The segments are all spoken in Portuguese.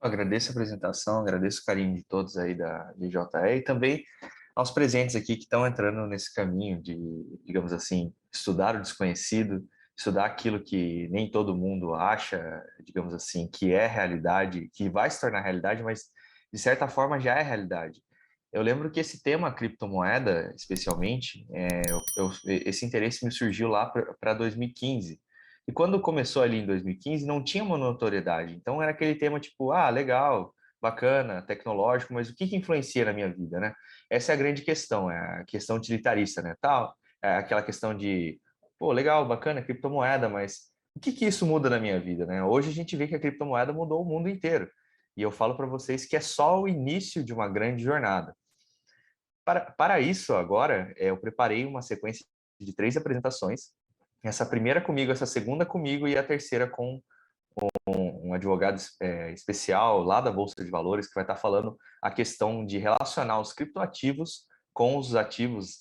agradeço a apresentação, agradeço o carinho de todos aí da DJE e também aos presentes aqui que estão entrando nesse caminho de, digamos assim, estudar o desconhecido, estudar aquilo que nem todo mundo acha, digamos assim, que é realidade, que vai se tornar realidade, mas de certa forma já é realidade. Eu lembro que esse tema criptomoeda, especialmente, esse interesse me surgiu lá para 2015. E quando começou ali em 2015, não tinha uma notoriedade. Então era aquele tema tipo, ah, legal, bacana, tecnológico, mas o que influencia na minha vida, né? Essa é a grande questão, é a questão utilitarista, né? Tal, é aquela questão de, pô, legal, bacana, criptomoeda, mas o que isso muda na minha vida, né? Hoje a gente vê que a criptomoeda mudou o mundo inteiro. E eu falo para vocês que é só o início de uma grande jornada. Para isso, agora, eu preparei uma sequência de 3 apresentações. Essa primeira comigo, essa segunda comigo e a terceira com um advogado especial lá da Bolsa de Valores que vai estar falando a questão de relacionar os criptoativos com os ativos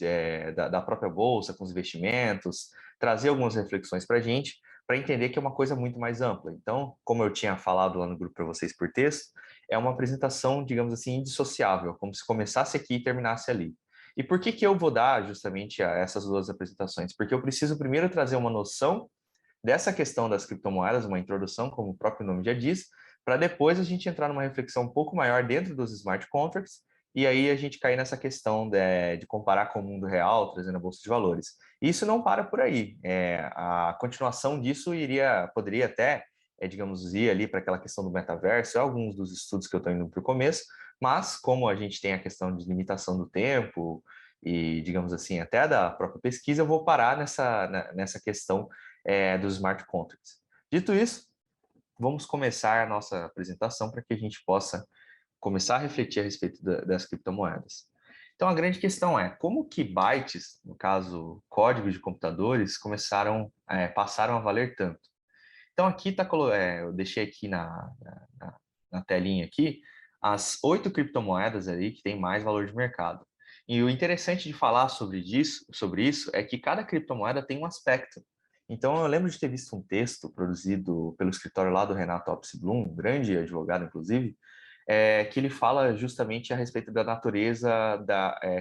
da própria Bolsa, com os investimentos, trazer algumas reflexões para a gente, para entender que é uma coisa muito mais ampla. Então, como eu tinha falado lá no grupo para vocês por texto, é uma apresentação, digamos assim, indissociável, como se começasse aqui e terminasse ali. E por que eu vou dar justamente essas 2 apresentações? Porque eu preciso primeiro trazer uma noção dessa questão das criptomoedas, uma introdução, como o próprio nome já diz, para depois a gente entrar numa reflexão um pouco maior dentro dos smart contracts, e aí a gente cair nessa questão de comparar com o mundo real, trazendo a bolsa de valores. E isso não para por aí. A continuação disso poderia até, digamos, ir ali para aquela questão do metaverso, alguns dos estudos que eu estou indo para o começo, mas como a gente tem a questão de limitação do tempo e, digamos assim, até da própria pesquisa, eu vou parar nessa questão dos smart contracts. Dito isso, vamos começar a nossa apresentação para que a gente possa começar a refletir a respeito das criptomoedas. Então, a grande questão é como que bytes, no caso, códigos de computadores, passaram a valer tanto. Então, aqui eu deixei aqui na telinha aqui as 8 criptomoedas ali que têm mais valor de mercado. E o interessante de falar sobre isso é que cada criptomoeda tem um aspecto. Então, eu lembro de ter visto um texto produzido pelo escritório lá do Renato Opsblum, um grande advogado, inclusive, que ele fala justamente a respeito da natureza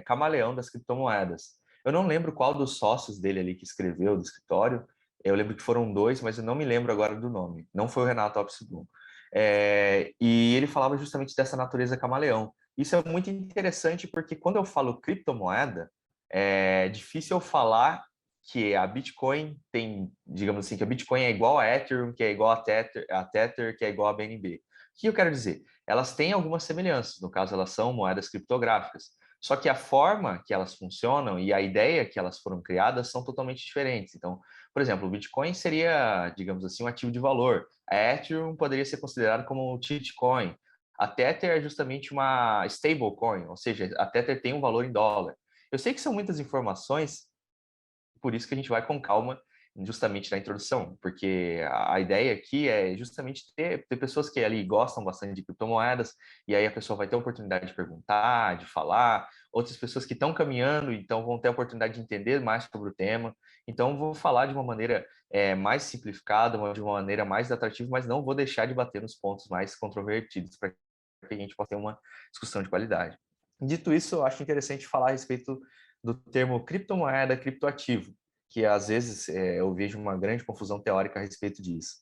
camaleão das criptomoedas. Eu não lembro qual dos sócios dele ali que escreveu do escritório, eu lembro que foram 2, mas eu não me lembro agora do nome. Não foi o Renato Opsblum. E ele falava justamente dessa natureza camaleão. Isso é muito interessante porque quando eu falo criptomoeda, é difícil eu falar que a Bitcoin tem, digamos assim, que a Bitcoin é igual a Ethereum, que é igual a Tether, que é igual a BNB. O que eu quero dizer? Elas têm algumas semelhanças, no caso, elas são moedas criptográficas. Só que a forma que elas funcionam e a ideia que elas foram criadas são totalmente diferentes. Então, por exemplo, o Bitcoin seria, digamos assim, um ativo de valor. A Ethereum poderia ser considerado como um shitcoin. A Tether é justamente uma stablecoin, ou seja, a Tether tem um valor em dólar. Eu sei que são muitas informações, por isso que a gente vai com calma justamente na introdução, porque a ideia aqui é justamente ter pessoas que ali gostam bastante de criptomoedas, e aí a pessoa vai ter a oportunidade de perguntar, de falar, outras pessoas que estão caminhando, então vão ter a oportunidade de entender mais sobre o tema. Então, vou falar de uma maneira mais simplificada, de uma maneira mais atrativa, mas não vou deixar de bater nos pontos mais controvertidos para que a gente possa ter uma discussão de qualidade. Dito isso, eu acho interessante falar a respeito do termo criptomoeda, criptoativo, que às vezes eu vejo uma grande confusão teórica a respeito disso.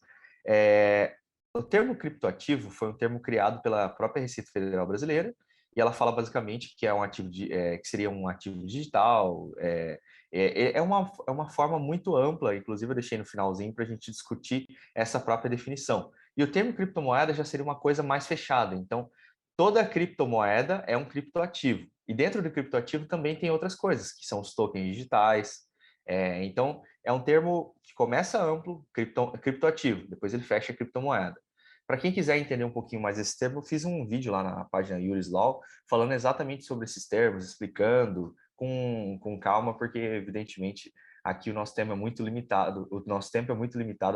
O termo criptoativo foi um termo criado pela própria Receita Federal Brasileira e ela fala basicamente que é um ativo que seria um ativo digital. É uma forma muito ampla, inclusive eu deixei no finalzinho para a gente discutir essa própria definição. E o termo criptomoeda já seria uma coisa mais fechada. Então, toda criptomoeda é um criptoativo. E dentro do criptoativo também tem outras coisas, que são os tokens digitais. Então, é um termo que começa amplo, criptoativo, depois ele fecha a criptomoeda. Para quem quiser entender um pouquinho mais esse termo, eu fiz um vídeo lá na página Yuris Law, falando exatamente sobre esses termos, explicando com calma, porque, evidentemente, aqui o nosso tempo é muito limitado,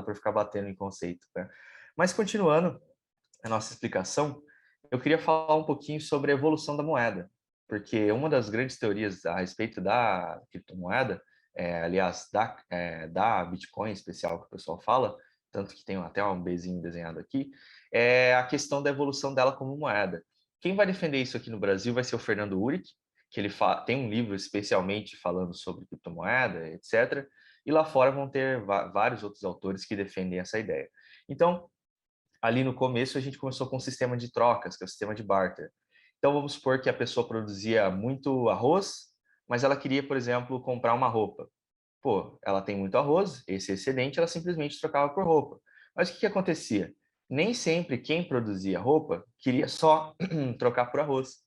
para ficar batendo em conceito. Né? Mas, continuando a nossa explicação, eu queria falar um pouquinho sobre a evolução da moeda, porque uma das grandes teorias a respeito da criptomoeda, aliás, da Bitcoin em especial, que o pessoal fala, tanto que tem até um Bzinho desenhado aqui, é a questão da evolução dela como moeda. Quem vai defender isso aqui no Brasil vai ser o Fernando Uric, que ele tem um livro especialmente falando sobre criptomoeda, etc. E lá fora vão ter vários outros autores que defendem essa ideia. Então, ali no começo, a gente começou com um sistema de trocas, que é o sistema de barter. Então, vamos supor que a pessoa produzia muito arroz, mas ela queria, por exemplo, comprar uma roupa. Pô, ela tem muito arroz, esse excedente ela simplesmente trocava por roupa. Mas o que que acontecia? Nem sempre quem produzia roupa queria só trocar por arroz.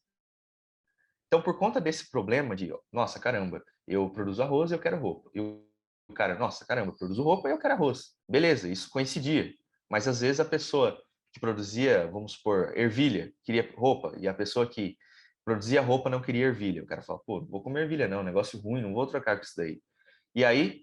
Então, por conta desse problema de, nossa, caramba, eu produzo arroz e eu quero roupa. E o cara, nossa, caramba, eu produzo roupa e eu quero arroz. Beleza, isso coincidia. Mas às vezes a pessoa que produzia, vamos supor, ervilha, queria roupa, e a pessoa que produzia roupa não queria ervilha. O cara fala, pô, não vou comer ervilha não, negócio ruim, não vou trocar com isso daí. E aí,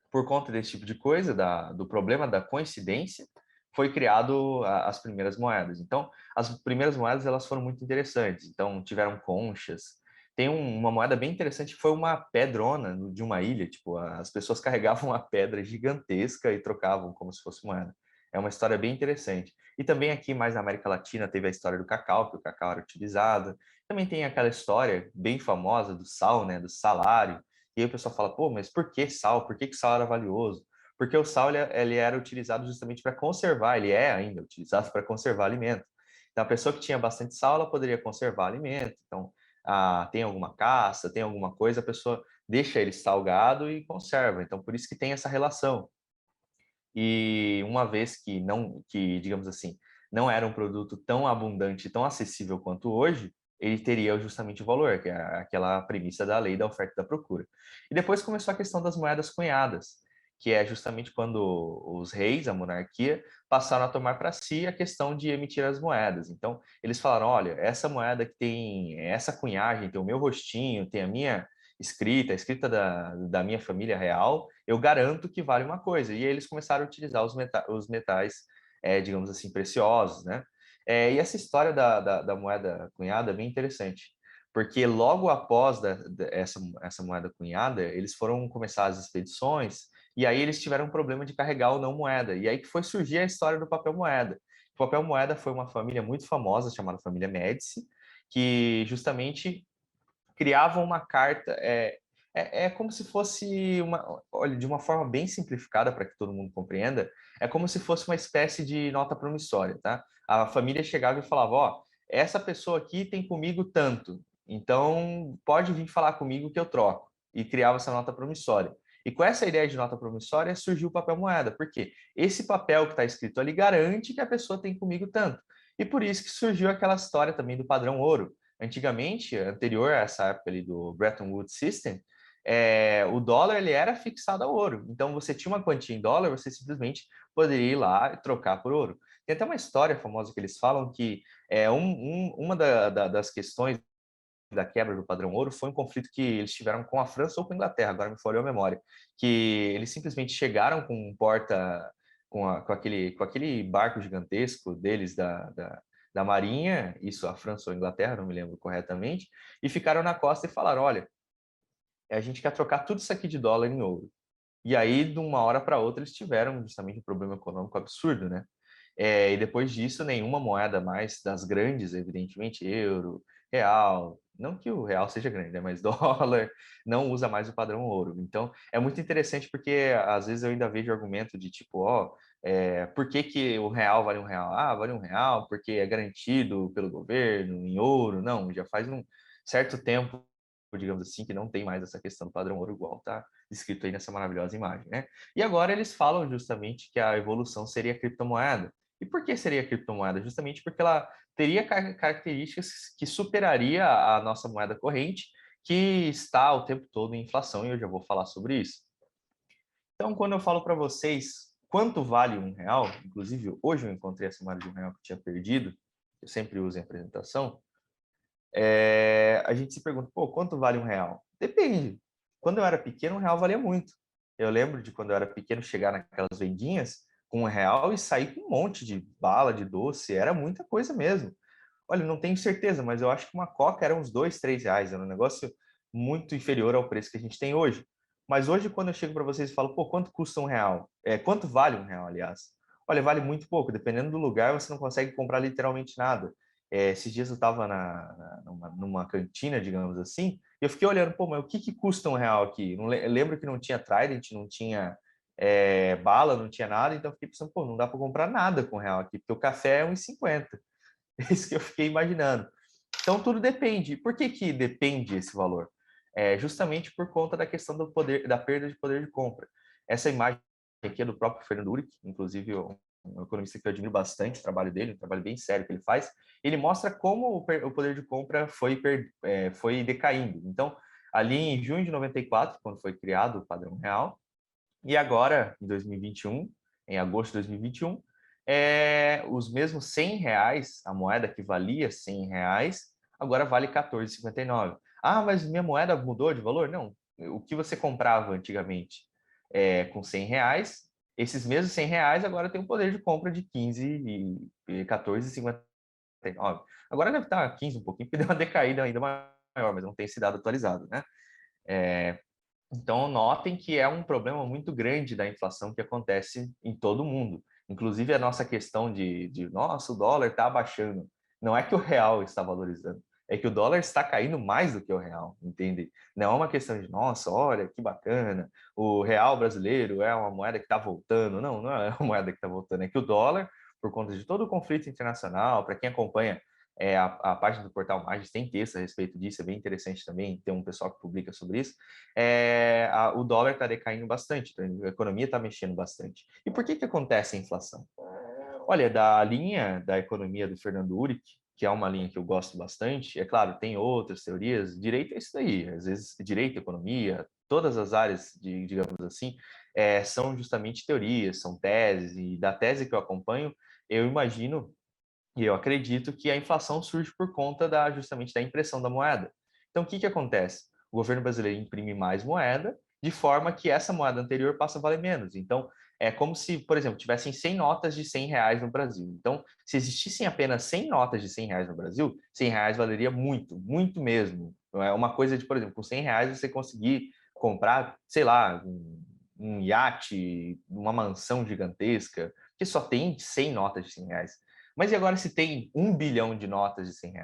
por conta desse tipo de coisa, do problema da coincidência, foi criado as primeiras moedas. Então, as primeiras moedas elas foram muito interessantes. Então, tiveram conchas. Tem uma moeda bem interessante que foi uma pedrona de uma ilha. Tipo, as pessoas carregavam uma pedra gigantesca e trocavam como se fosse moeda. É uma história bem interessante. E também aqui, mais na América Latina, teve a história do cacau, que o cacau era utilizado. Também tem aquela história bem famosa do sal, né, do salário, e aí o pessoal fala, pô, mas por que sal? Por que que sal era valioso? Porque o sal ele era utilizado justamente para conservar, ele é ainda utilizado para conservar alimento. Então, a pessoa que tinha bastante sal, ela poderia conservar alimento. Então, tem alguma caça, tem alguma coisa, a pessoa deixa ele salgado e conserva. Então, por isso que tem essa relação. E uma vez que digamos assim, não era um produto tão abundante, tão acessível quanto hoje, ele teria justamente o valor, que é aquela premissa da lei da oferta e da procura. E depois começou a questão das moedas cunhadas, que é justamente quando os reis, a monarquia, passaram a tomar para si a questão de emitir as moedas. Então, eles falaram, olha, essa moeda que tem essa cunhagem, tem o meu rostinho, tem a minha escrita, a escrita da minha família real, eu garanto que vale uma coisa. E aí eles começaram a utilizar os metais, digamos assim, preciosos, né? E essa história da moeda cunhada é bem interessante, porque logo após essa moeda cunhada, eles foram começar as expedições, e aí eles tiveram um problema de carregar ou não moeda. E aí que foi surgir a história do papel moeda. O papel moeda foi uma família muito famosa, chamada família Médici, que justamente criavam uma carta. É como se fosse olha, de uma forma bem simplificada para que todo mundo compreenda, é como se fosse uma espécie de nota promissória, tá? A família chegava e falava, ó, essa pessoa aqui tem comigo tanto, então pode vir falar comigo que eu troco. E criava essa nota promissória. E com essa ideia de nota promissória surgiu o papel moeda, porque esse papel que está escrito ali garante que a pessoa tem comigo tanto. E por isso que surgiu aquela história também do padrão ouro. Antigamente, anterior a essa época ali do Bretton Woods System, o dólar ele era fixado ao ouro. Então, você tinha uma quantia em dólar, você simplesmente poderia ir lá e trocar por ouro. Tem até uma história famosa que eles falam que uma das questões da quebra do padrão ouro foi um conflito que eles tiveram com a França ou com a Inglaterra, agora me falhou a memória, que eles simplesmente chegaram com um porta com aquele barco gigantesco deles da Marinha, isso a França ou a Inglaterra, não me lembro corretamente, e ficaram na costa e falaram, olha, a gente quer trocar tudo isso aqui de dólar em ouro. E aí, de uma hora para outra, eles tiveram justamente um problema econômico absurdo, né? E depois disso, nenhuma moeda mais das grandes, evidentemente, euro, real, não que o real seja grande, né? Mas dólar, não usa mais o padrão ouro. Então, é muito interessante porque às vezes eu ainda vejo argumento de tipo, ó, por que que o real vale um real? Ah, vale um real porque é garantido pelo governo em ouro. Não, já faz um certo tempo, digamos assim, que não tem mais essa questão do padrão ouro igual, tá? Descrito aí nessa maravilhosa imagem, né? E agora eles falam justamente que a evolução seria a criptomoeda. E por que seria a criptomoeda? Justamente porque ela teria características que superaria a nossa moeda corrente, que está o tempo todo em inflação, e eu já vou falar sobre isso. Então, quando eu falo para vocês quanto vale um real, inclusive hoje eu encontrei essa moeda de um real que eu tinha perdido, eu sempre uso em apresentação, a gente se pergunta, pô, quanto vale um real? Depende. Quando eu era pequeno, um real valia muito. Eu lembro de quando eu era pequeno chegar naquelas vendinhas com um real e sair com um monte de bala, de doce, era muita coisa mesmo. Olha, não tenho certeza, mas eu acho que uma coca era uns 2, 3 reais, era um negócio muito inferior ao preço que a gente tem hoje. Mas hoje, quando eu chego para vocês e falo, pô, quanto custa um real? Quanto vale um real, aliás? Olha, vale muito pouco. Dependendo do lugar, você não consegue comprar literalmente nada. Esses dias eu estava numa cantina, digamos assim, e eu fiquei olhando, pô, mas o que, que custa um real aqui? Eu lembro que não tinha Trident, não tinha bala, não tinha nada, então eu fiquei pensando, pô, não dá para comprar nada com um real aqui, porque o café é 1,50. É isso que eu fiquei imaginando. Então, tudo depende. Por que que depende esse valor? Justamente por conta da questão do poder, da perda de poder de compra. Essa imagem aqui é do próprio Fernando Uric, inclusive um economista que eu admiro bastante o trabalho dele, um trabalho bem sério que ele faz. Ele mostra como o poder de compra foi decaindo. Então, ali em junho de 94, quando foi criado o padrão real, e agora, em 2021, em agosto de 2021, os mesmos R$ 100, a moeda que valia R$ 100, agora vale 14,59. Ah, mas minha moeda mudou de valor? Não. O que você comprava antigamente com R$ 100, esses mesmos R$ 100 agora tem um poder de compra de 15 e 14,59. Agora deve estar 15 um pouquinho, porque deu uma decaída ainda maior, mas não tem esse dado atualizado, né? Então, notem que é um problema muito grande da inflação que acontece em todo o mundo. Inclusive, a nossa questão nossa, o dólar está abaixando. Não é que o real está valorizando, é que o dólar está caindo mais do que o real, entende? Não é uma questão de, nossa, olha que bacana, o real brasileiro é uma moeda que está voltando. Não, não é uma moeda que está voltando, é que o dólar, por conta de todo o conflito internacional, para quem acompanha a página do Portal Magis tem texto a respeito disso, é bem interessante também, tem um pessoal que publica sobre isso. O dólar está decaindo bastante, então a economia está mexendo bastante. E por que acontece a inflação? Olha, da linha da economia do Fernando Uric, que é uma linha que eu gosto bastante, é claro, tem outras teorias, direito é isso daí, às vezes direito, economia, todas as áreas, digamos assim, são justamente teorias, são teses, e da tese que eu acompanho, eu imagino e eu acredito que a inflação surge por conta justamente da impressão da moeda. Então, o que, que acontece? O governo brasileiro imprime mais moeda, de forma que essa moeda anterior passa a valer menos. Então, é como se, por exemplo, tivessem 100 notas de R$ 100 no Brasil. Então, se existissem apenas 100 notas de R$ 100 no Brasil, R$ 100 valeria muito, muito mesmo. É uma coisa de, por exemplo, com R$ 100 você conseguir comprar, sei lá, um iate, uma mansão gigantesca, que só tem 100 notas de R$ 100. Mas e agora se tem 1 bilhão de notas de R$ 100?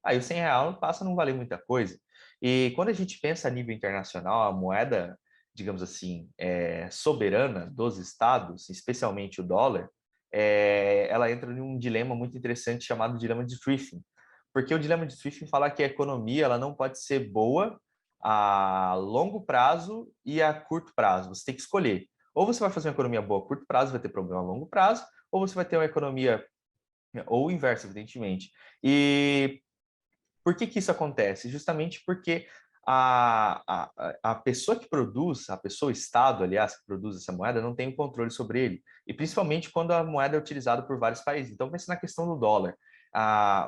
Aí o R$ 100 passa a não valer muita coisa. E quando a gente pensa a nível internacional, a moeda, digamos assim, soberana dos estados, especialmente o dólar, ela entra em um dilema muito interessante chamado dilema de Triffin. Porque o dilema de Triffin fala que a economia ela não pode ser boa a longo prazo e a curto prazo. Você tem que escolher. Ou você vai fazer uma economia boa a curto prazo, vai ter problema a longo prazo, ou você vai ter uma economia ou o inverso, evidentemente. E por que que isso acontece? Justamente porque a pessoa que produz, a pessoa, o Estado, aliás, que produz essa moeda, não tem o controle sobre ele. E principalmente quando a moeda é utilizada por vários países. Então, pense na questão do dólar.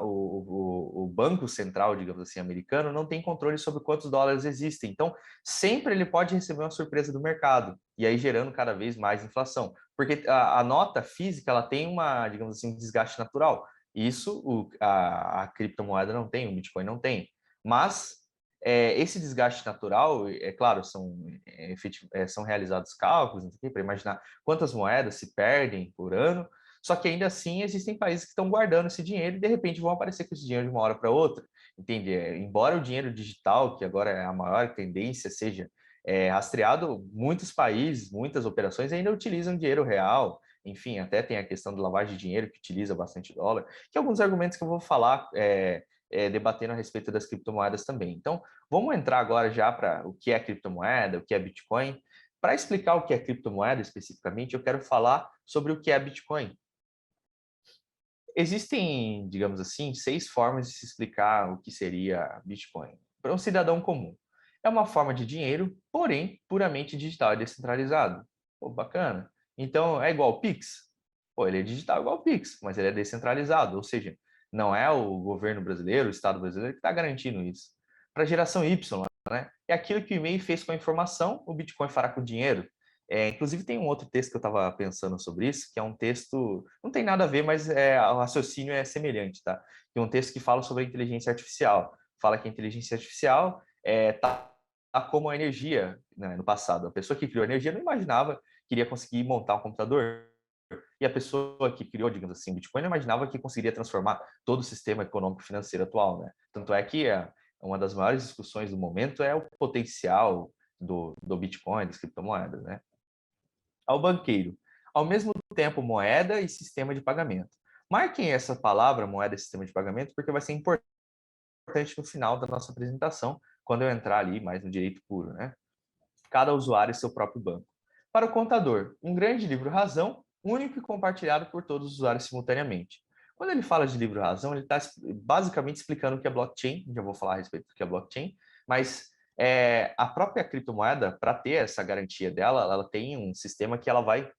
O Banco Central, digamos assim, americano, não tem controle sobre quantos dólares existem. Então, sempre ele pode receber uma surpresa do mercado, e aí gerando cada vez mais inflação. Porque a nota física, ela tem digamos assim, um desgaste natural. Isso a criptomoeda não tem, o Bitcoin não tem. Mas esse desgaste natural, é claro, são realizados cálculos para imaginar quantas moedas se perdem por ano, só que ainda assim existem países que estão guardando esse dinheiro e de repente vão aparecer com esse dinheiro de uma hora para outra. Entende? Embora o dinheiro digital, que agora é a maior tendência, seja rastreado, muitos países, muitas operações ainda utilizam dinheiro real. Enfim, até tem a questão da lavagem de dinheiro, que utiliza bastante dólar, que é alguns argumentos que eu vou falar debatendo a respeito das criptomoedas também. Então, vamos entrar agora já para o que é criptomoeda, o que é Bitcoin. Para explicar o que é criptomoeda especificamente, eu quero falar sobre o que é Bitcoin. Existem, digamos assim, 6 formas de se explicar o que seria Bitcoin para um cidadão comum. É uma forma de dinheiro, porém puramente digital e descentralizado. Pô, bacana. Então, é igual ao Pix? Pô, ele é digital igual ao Pix, mas ele é descentralizado, ou seja, não é o governo brasileiro, o Estado brasileiro que está garantindo isso. Para a geração Y, né? É aquilo que o e-mail fez com a informação, o Bitcoin fará com o dinheiro. Inclusive, tem um outro texto que eu estava pensando sobre isso, que é um texto, não tem nada a ver, mas o raciocínio é semelhante, tá? Que é um texto que fala sobre a inteligência artificial. Fala que a inteligência artificial está como a energia, né, no passado. A pessoa que criou a energia não imaginava que iria conseguir montar um computador. E a pessoa que criou, digamos assim, o Bitcoin não imaginava que conseguiria transformar todo o sistema econômico financeiro atual, né? Tanto é que uma das maiores discussões do momento é o potencial do Bitcoin, das criptomoedas, né? Ao banqueiro. Ao mesmo tempo, moeda e sistema de pagamento. Marquem essa palavra, moeda e sistema de pagamento, porque vai ser importante no final da nossa apresentação, quando eu entrar ali mais no direito puro, né? Cada usuário e seu próprio banco. Para o contador, um grande livro-razão, único e compartilhado por todos os usuários simultaneamente. Quando ele fala de livro-razão, ele está basicamente explicando o que é blockchain, já vou falar a respeito do que é blockchain, mas a própria criptomoeda, para ter essa garantia dela, ela tem um sistema que ela vai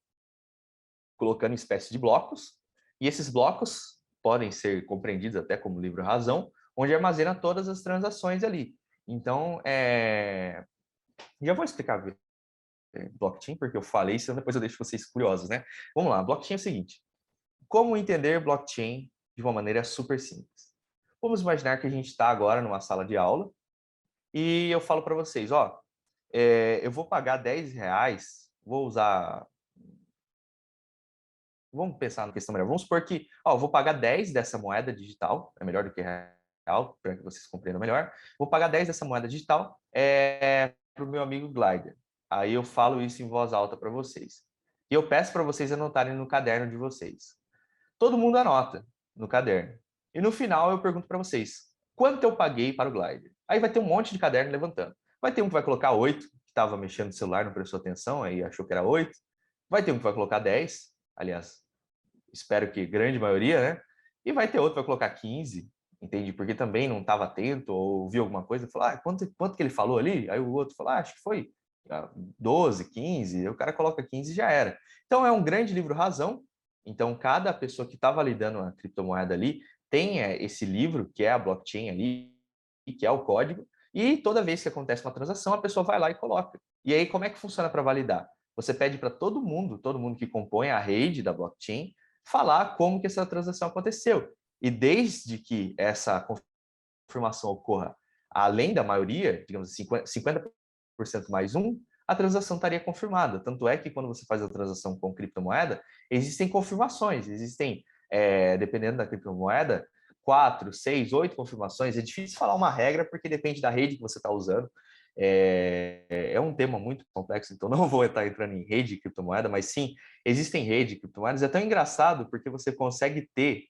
colocando em espécie de blocos, e esses blocos podem ser compreendidos até como livro-razão, onde armazena todas as transações ali. Então, já vou explicar blockchain, porque eu falei isso, depois eu deixo vocês curiosos, né? Vamos lá, blockchain é o seguinte: como entender blockchain de uma maneira super simples? Vamos imaginar que a gente está agora numa sala de aula e eu falo para vocês, ó, eu vou pagar R$ 10, vou usar. Vamos pensar na questão melhor. Vamos supor que, ó, eu vou pagar 10 dessa moeda digital, é melhor do que real, para que vocês compreendam melhor. Vou pagar 10 dessa moeda digital para o meu amigo Glider. Aí eu falo isso em voz alta para vocês. E eu peço para vocês anotarem no caderno de vocês. Todo mundo anota no caderno. E no final eu pergunto para vocês, quanto eu paguei para o Glider? Aí vai ter um monte de caderno levantando. Vai ter um que vai colocar 8, que estava mexendo no celular, não prestou atenção, aí achou que era 8. Vai ter um que vai colocar 10, aliás, espero que grande maioria, né? E vai ter outro que vai colocar 15, entende? Porque também não estava atento ou viu alguma coisa e falou, quanto que ele falou ali? Aí o outro falou, acho que foi 12, 15, aí o cara coloca 15 e já era. Então é um grande livro-razão. Então cada pessoa que está validando a criptomoeda ali tem esse livro, que é a blockchain ali, que é o código, e toda vez que acontece uma transação, a pessoa vai lá e coloca. E aí, como é que funciona para validar? Você pede para todo mundo que compõe a rede da blockchain, falar como que essa transação aconteceu. E desde que essa confirmação ocorra além da maioria, digamos assim, 50% mais um, a transação estaria confirmada. Tanto é que quando você faz a transação com criptomoeda, existem confirmações, dependendo da criptomoeda, 4, 6, 8 confirmações. É difícil falar uma regra porque depende da rede que você está usando. É um tema muito complexo, então não vou estar entrando em rede de criptomoeda, mas sim, existem redes de criptomoedas. É tão engraçado porque você consegue ter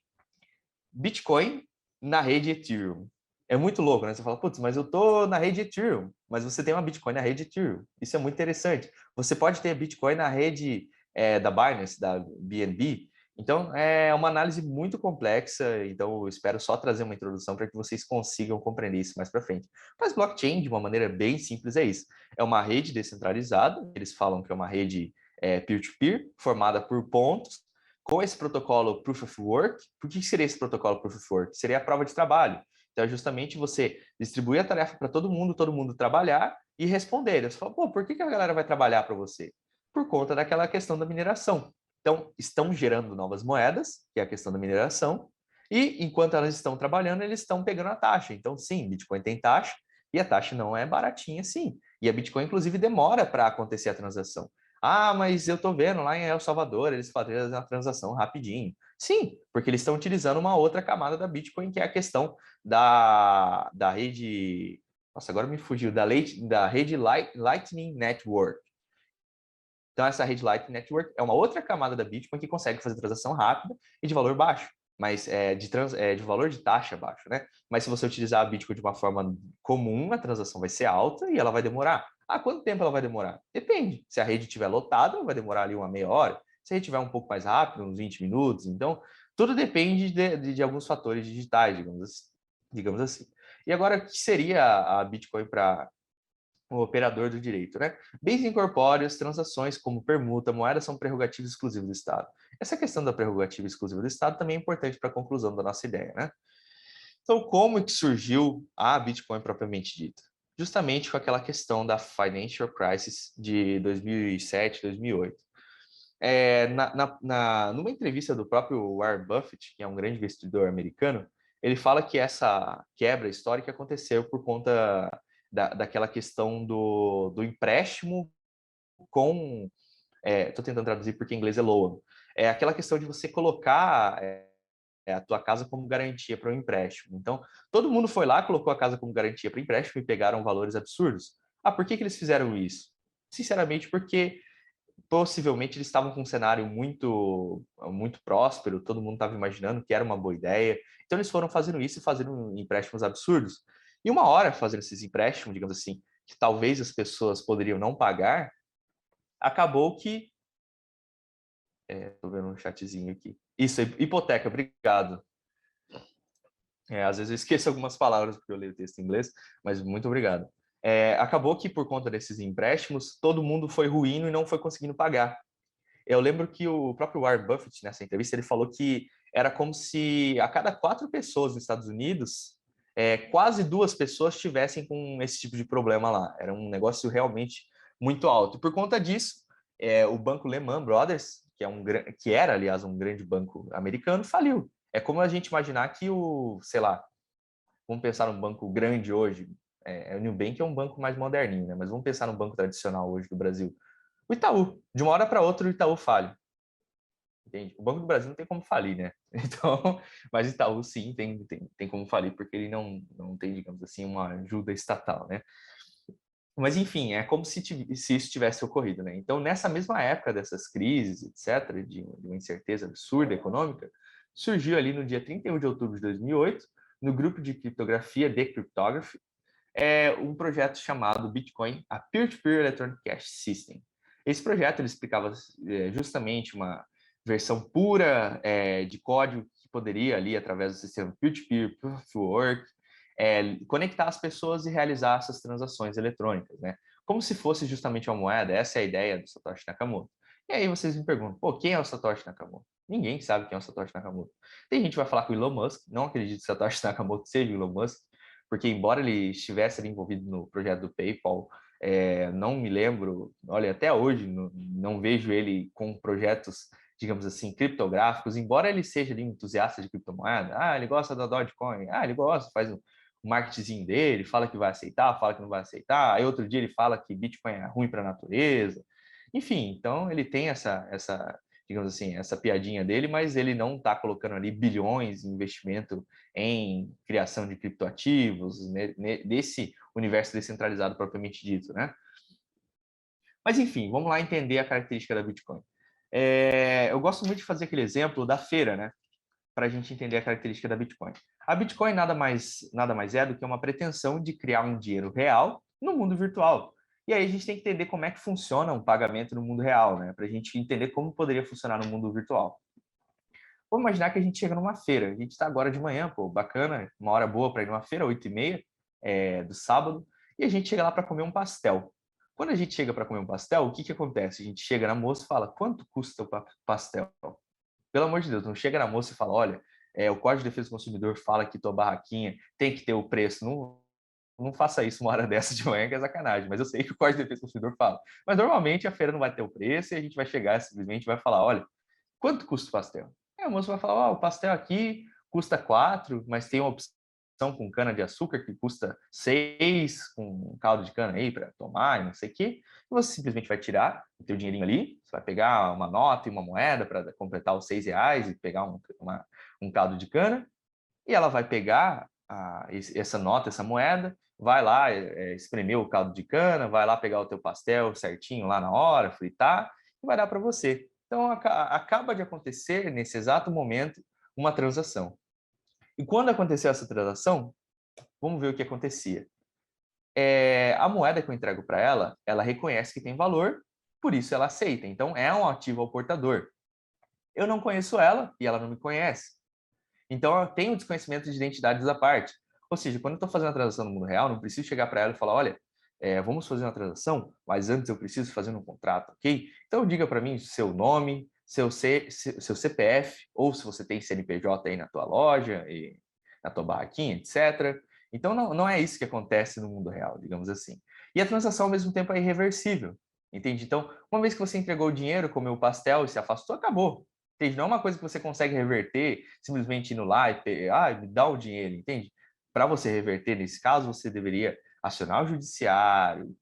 Bitcoin na rede Ethereum. É muito louco, né? Você fala, putz, mas eu tô na rede Ethereum, mas você tem uma Bitcoin na rede Ethereum. Isso é muito interessante. Você pode ter Bitcoin na rede da Binance, da BNB. Então, é uma análise muito complexa. Então, eu espero só trazer uma introdução para que vocês consigam compreender isso mais para frente. Mas blockchain, de uma maneira bem simples, é isso. É uma rede descentralizada. Eles falam que é uma rede peer-to-peer, formada por pontos com esse protocolo Proof of Work. Por que seria esse protocolo Proof of Work? Seria a prova de trabalho. Então, é justamente você distribuir a tarefa para todo mundo trabalhar e responder. Você fala, pô, por que a galera vai trabalhar para você? Por conta daquela questão da mineração. Então, estão gerando novas moedas, que é a questão da mineração, e enquanto elas estão trabalhando, eles estão pegando a taxa. Então, sim, Bitcoin tem taxa, e a taxa não é baratinha, sim. E a Bitcoin, inclusive, demora para acontecer a transação. Ah, mas eu estou vendo lá em El Salvador, eles fazem a transação rapidinho. Sim, porque eles estão utilizando uma outra camada da Bitcoin, que é a questão da rede. Nossa, agora me fugiu, da rede Lightning Network. Então, essa rede Lightning Network é uma outra camada da Bitcoin que consegue fazer transação rápida e de valor baixo, mas de valor de taxa baixo, né? Mas se você utilizar a Bitcoin de uma forma comum, a transação vai ser alta e ela vai demorar. Ah, quanto tempo ela vai demorar? Depende. Se a rede estiver lotada, vai demorar ali uma meia hora. Se a rede estiver um pouco mais rápido, uns 20 minutos. Então, tudo depende de alguns fatores digitais, digamos assim. E agora, o que seria a Bitcoin para o operador do direito, né? Bens incorpóreos, transações como permuta, moeda são prerrogativas exclusivas do Estado. Essa questão da prerrogativa exclusiva do Estado também é importante para a conclusão da nossa ideia, né? Então, como é que surgiu a Bitcoin propriamente dita? Justamente com aquela questão da Financial Crisis de 2007, 2008. Numa entrevista do próprio Warren Buffett, que é um grande investidor americano, ele fala que essa quebra histórica aconteceu por conta daquela questão do empréstimo com... Estou tentando traduzir porque em inglês é loan. É aquela questão de você colocar a tua casa como garantia para o empréstimo. Então, todo mundo foi lá, colocou a casa como garantia para o empréstimo e pegaram valores absurdos. Ah, por que eles fizeram isso? Sinceramente, porque possivelmente eles estavam com um cenário muito próspero, todo mundo estava imaginando que era uma boa ideia. Então, eles foram fazendo isso e fazendo empréstimos absurdos. E uma hora fazendo esses empréstimos, digamos assim, que talvez as pessoas poderiam não pagar, acabou que... Estou vendo um chatzinho aqui. Isso, hipoteca, obrigado. Às vezes eu esqueço algumas palavras porque eu leio o texto em inglês, mas muito obrigado. Acabou que por conta desses empréstimos, todo mundo foi ruindo e não foi conseguindo pagar. Eu lembro que o próprio Warren Buffett, nessa entrevista, ele falou que era como se a cada 4 pessoas nos Estados Unidos, quase 2 pessoas tivessem com esse tipo de problema lá. Era um negócio realmente muito alto. E por conta disso, o banco Lehman Brothers, que era, aliás, um grande banco americano, faliu. É como a gente imaginar que sei lá, vamos pensar num banco grande hoje, o Nubank é um banco mais moderninho, né? Mas vamos pensar num banco tradicional hoje do Brasil. O Itaú, de uma hora para outra, o Itaú falha. Entende? O Banco do Brasil não tem como falir, né? Então, mas o Itaú sim tem como falir, porque ele não tem, digamos assim, uma ajuda estatal, né? Mas, enfim, é como se isso tivesse ocorrido, né? Então, nessa mesma época dessas crises, etc., de uma incerteza absurda econômica, surgiu ali no dia 31 de outubro de 2008, no grupo de criptografia The Cryptography, um projeto chamado Bitcoin, a Peer-to-Peer Electronic Cash System. Esse projeto ele explicava justamente uma versão pura de código que poderia ali, através do sistema Peer-to-Peer, Proof of Work, conectar as pessoas e realizar essas transações eletrônicas, né? Como se fosse justamente uma moeda, essa é a ideia do Satoshi Nakamoto. E aí vocês me perguntam, pô, quem é o Satoshi Nakamoto? Ninguém sabe quem é o Satoshi Nakamoto. Tem gente que vai falar que o Elon Musk, não acredito que o Satoshi Nakamoto seja o Elon Musk, porque embora ele estivesse ali envolvido no projeto do PayPal, não me lembro, olha, até hoje não vejo ele com projetos, digamos assim, criptográficos, embora ele seja ali um entusiasta de criptomoeda, ele gosta da Dogecoin, ele gosta, faz o marketing dele, fala que vai aceitar, fala que não vai aceitar, aí outro dia ele fala que Bitcoin é ruim para a natureza, enfim, então ele tem essa, digamos assim, essa piadinha dele, mas ele não está colocando ali bilhões em investimento em criação de criptoativos, desse universo descentralizado propriamente dito, né? Mas enfim, vamos lá entender a característica da Bitcoin. Eu gosto muito de fazer aquele exemplo da feira, né? Para a gente entender a característica da Bitcoin. A Bitcoin nada mais é do que uma pretensão de criar um dinheiro real no mundo virtual. E aí a gente tem que entender como é que funciona um pagamento no mundo real, né? Para a gente entender como poderia funcionar no mundo virtual. Vamos imaginar que a gente chega numa feira. A gente está agora de manhã, pô, bacana, uma hora boa para ir numa feira, 8h30 do sábado, e a gente chega lá para comer um pastel. Quando a gente chega para comer um pastel, o que, que acontece? A gente chega na moça e fala, quanto custa o pastel? Pelo amor de Deus, não chega na moça e fala, olha, o Código de Defesa do Consumidor fala que tua barraquinha tem que ter o preço. Não faça isso uma hora dessa de manhã, que é sacanagem, mas eu sei que o Código de Defesa do Consumidor fala. Mas normalmente a feira não vai ter o preço e a gente vai chegar simplesmente vai falar, olha, quanto custa o pastel? Aí a moça vai falar, o pastel aqui custa 4, mas tem uma opção com cana de açúcar que custa 6, com caldo de cana aí para tomar e não sei o quê. E você simplesmente vai tirar o teu dinheirinho ali, você vai pegar uma nota e uma moeda para completar os R$ 6 e pegar um caldo de cana, e ela vai pegar essa nota, essa moeda, vai lá espremer o caldo de cana, vai lá pegar o teu pastel certinho lá na hora, fritar, e vai dar para você. Então, acaba de acontecer, nesse exato momento, uma transação. E quando aconteceu essa transação, vamos ver o que acontecia. A moeda que eu entrego para ela, ela reconhece que tem valor, por isso ela aceita. Então, é um ativo ao portador. Eu não conheço ela e ela não me conhece. Então, eu tenho um desconhecimento de identidades à parte. Ou seja, quando eu estou fazendo a transação no mundo real, não preciso chegar para ela e falar, olha, vamos fazer uma transação, mas antes eu preciso fazer um contrato, ok? Então, diga para mim seu nome, seu CPF, ou se você tem CNPJ aí na tua loja, e na tua barraquinha, etc. Então, não é isso que acontece no mundo real, digamos assim. E a transação, ao mesmo tempo, é irreversível, entende? Então, uma vez que você entregou o dinheiro, comeu o pastel e se afastou, acabou. Entende? Não é uma coisa que você consegue reverter simplesmente indo lá e me dá o dinheiro, entende? Para você reverter nesse caso, você deveria acionar o judiciário,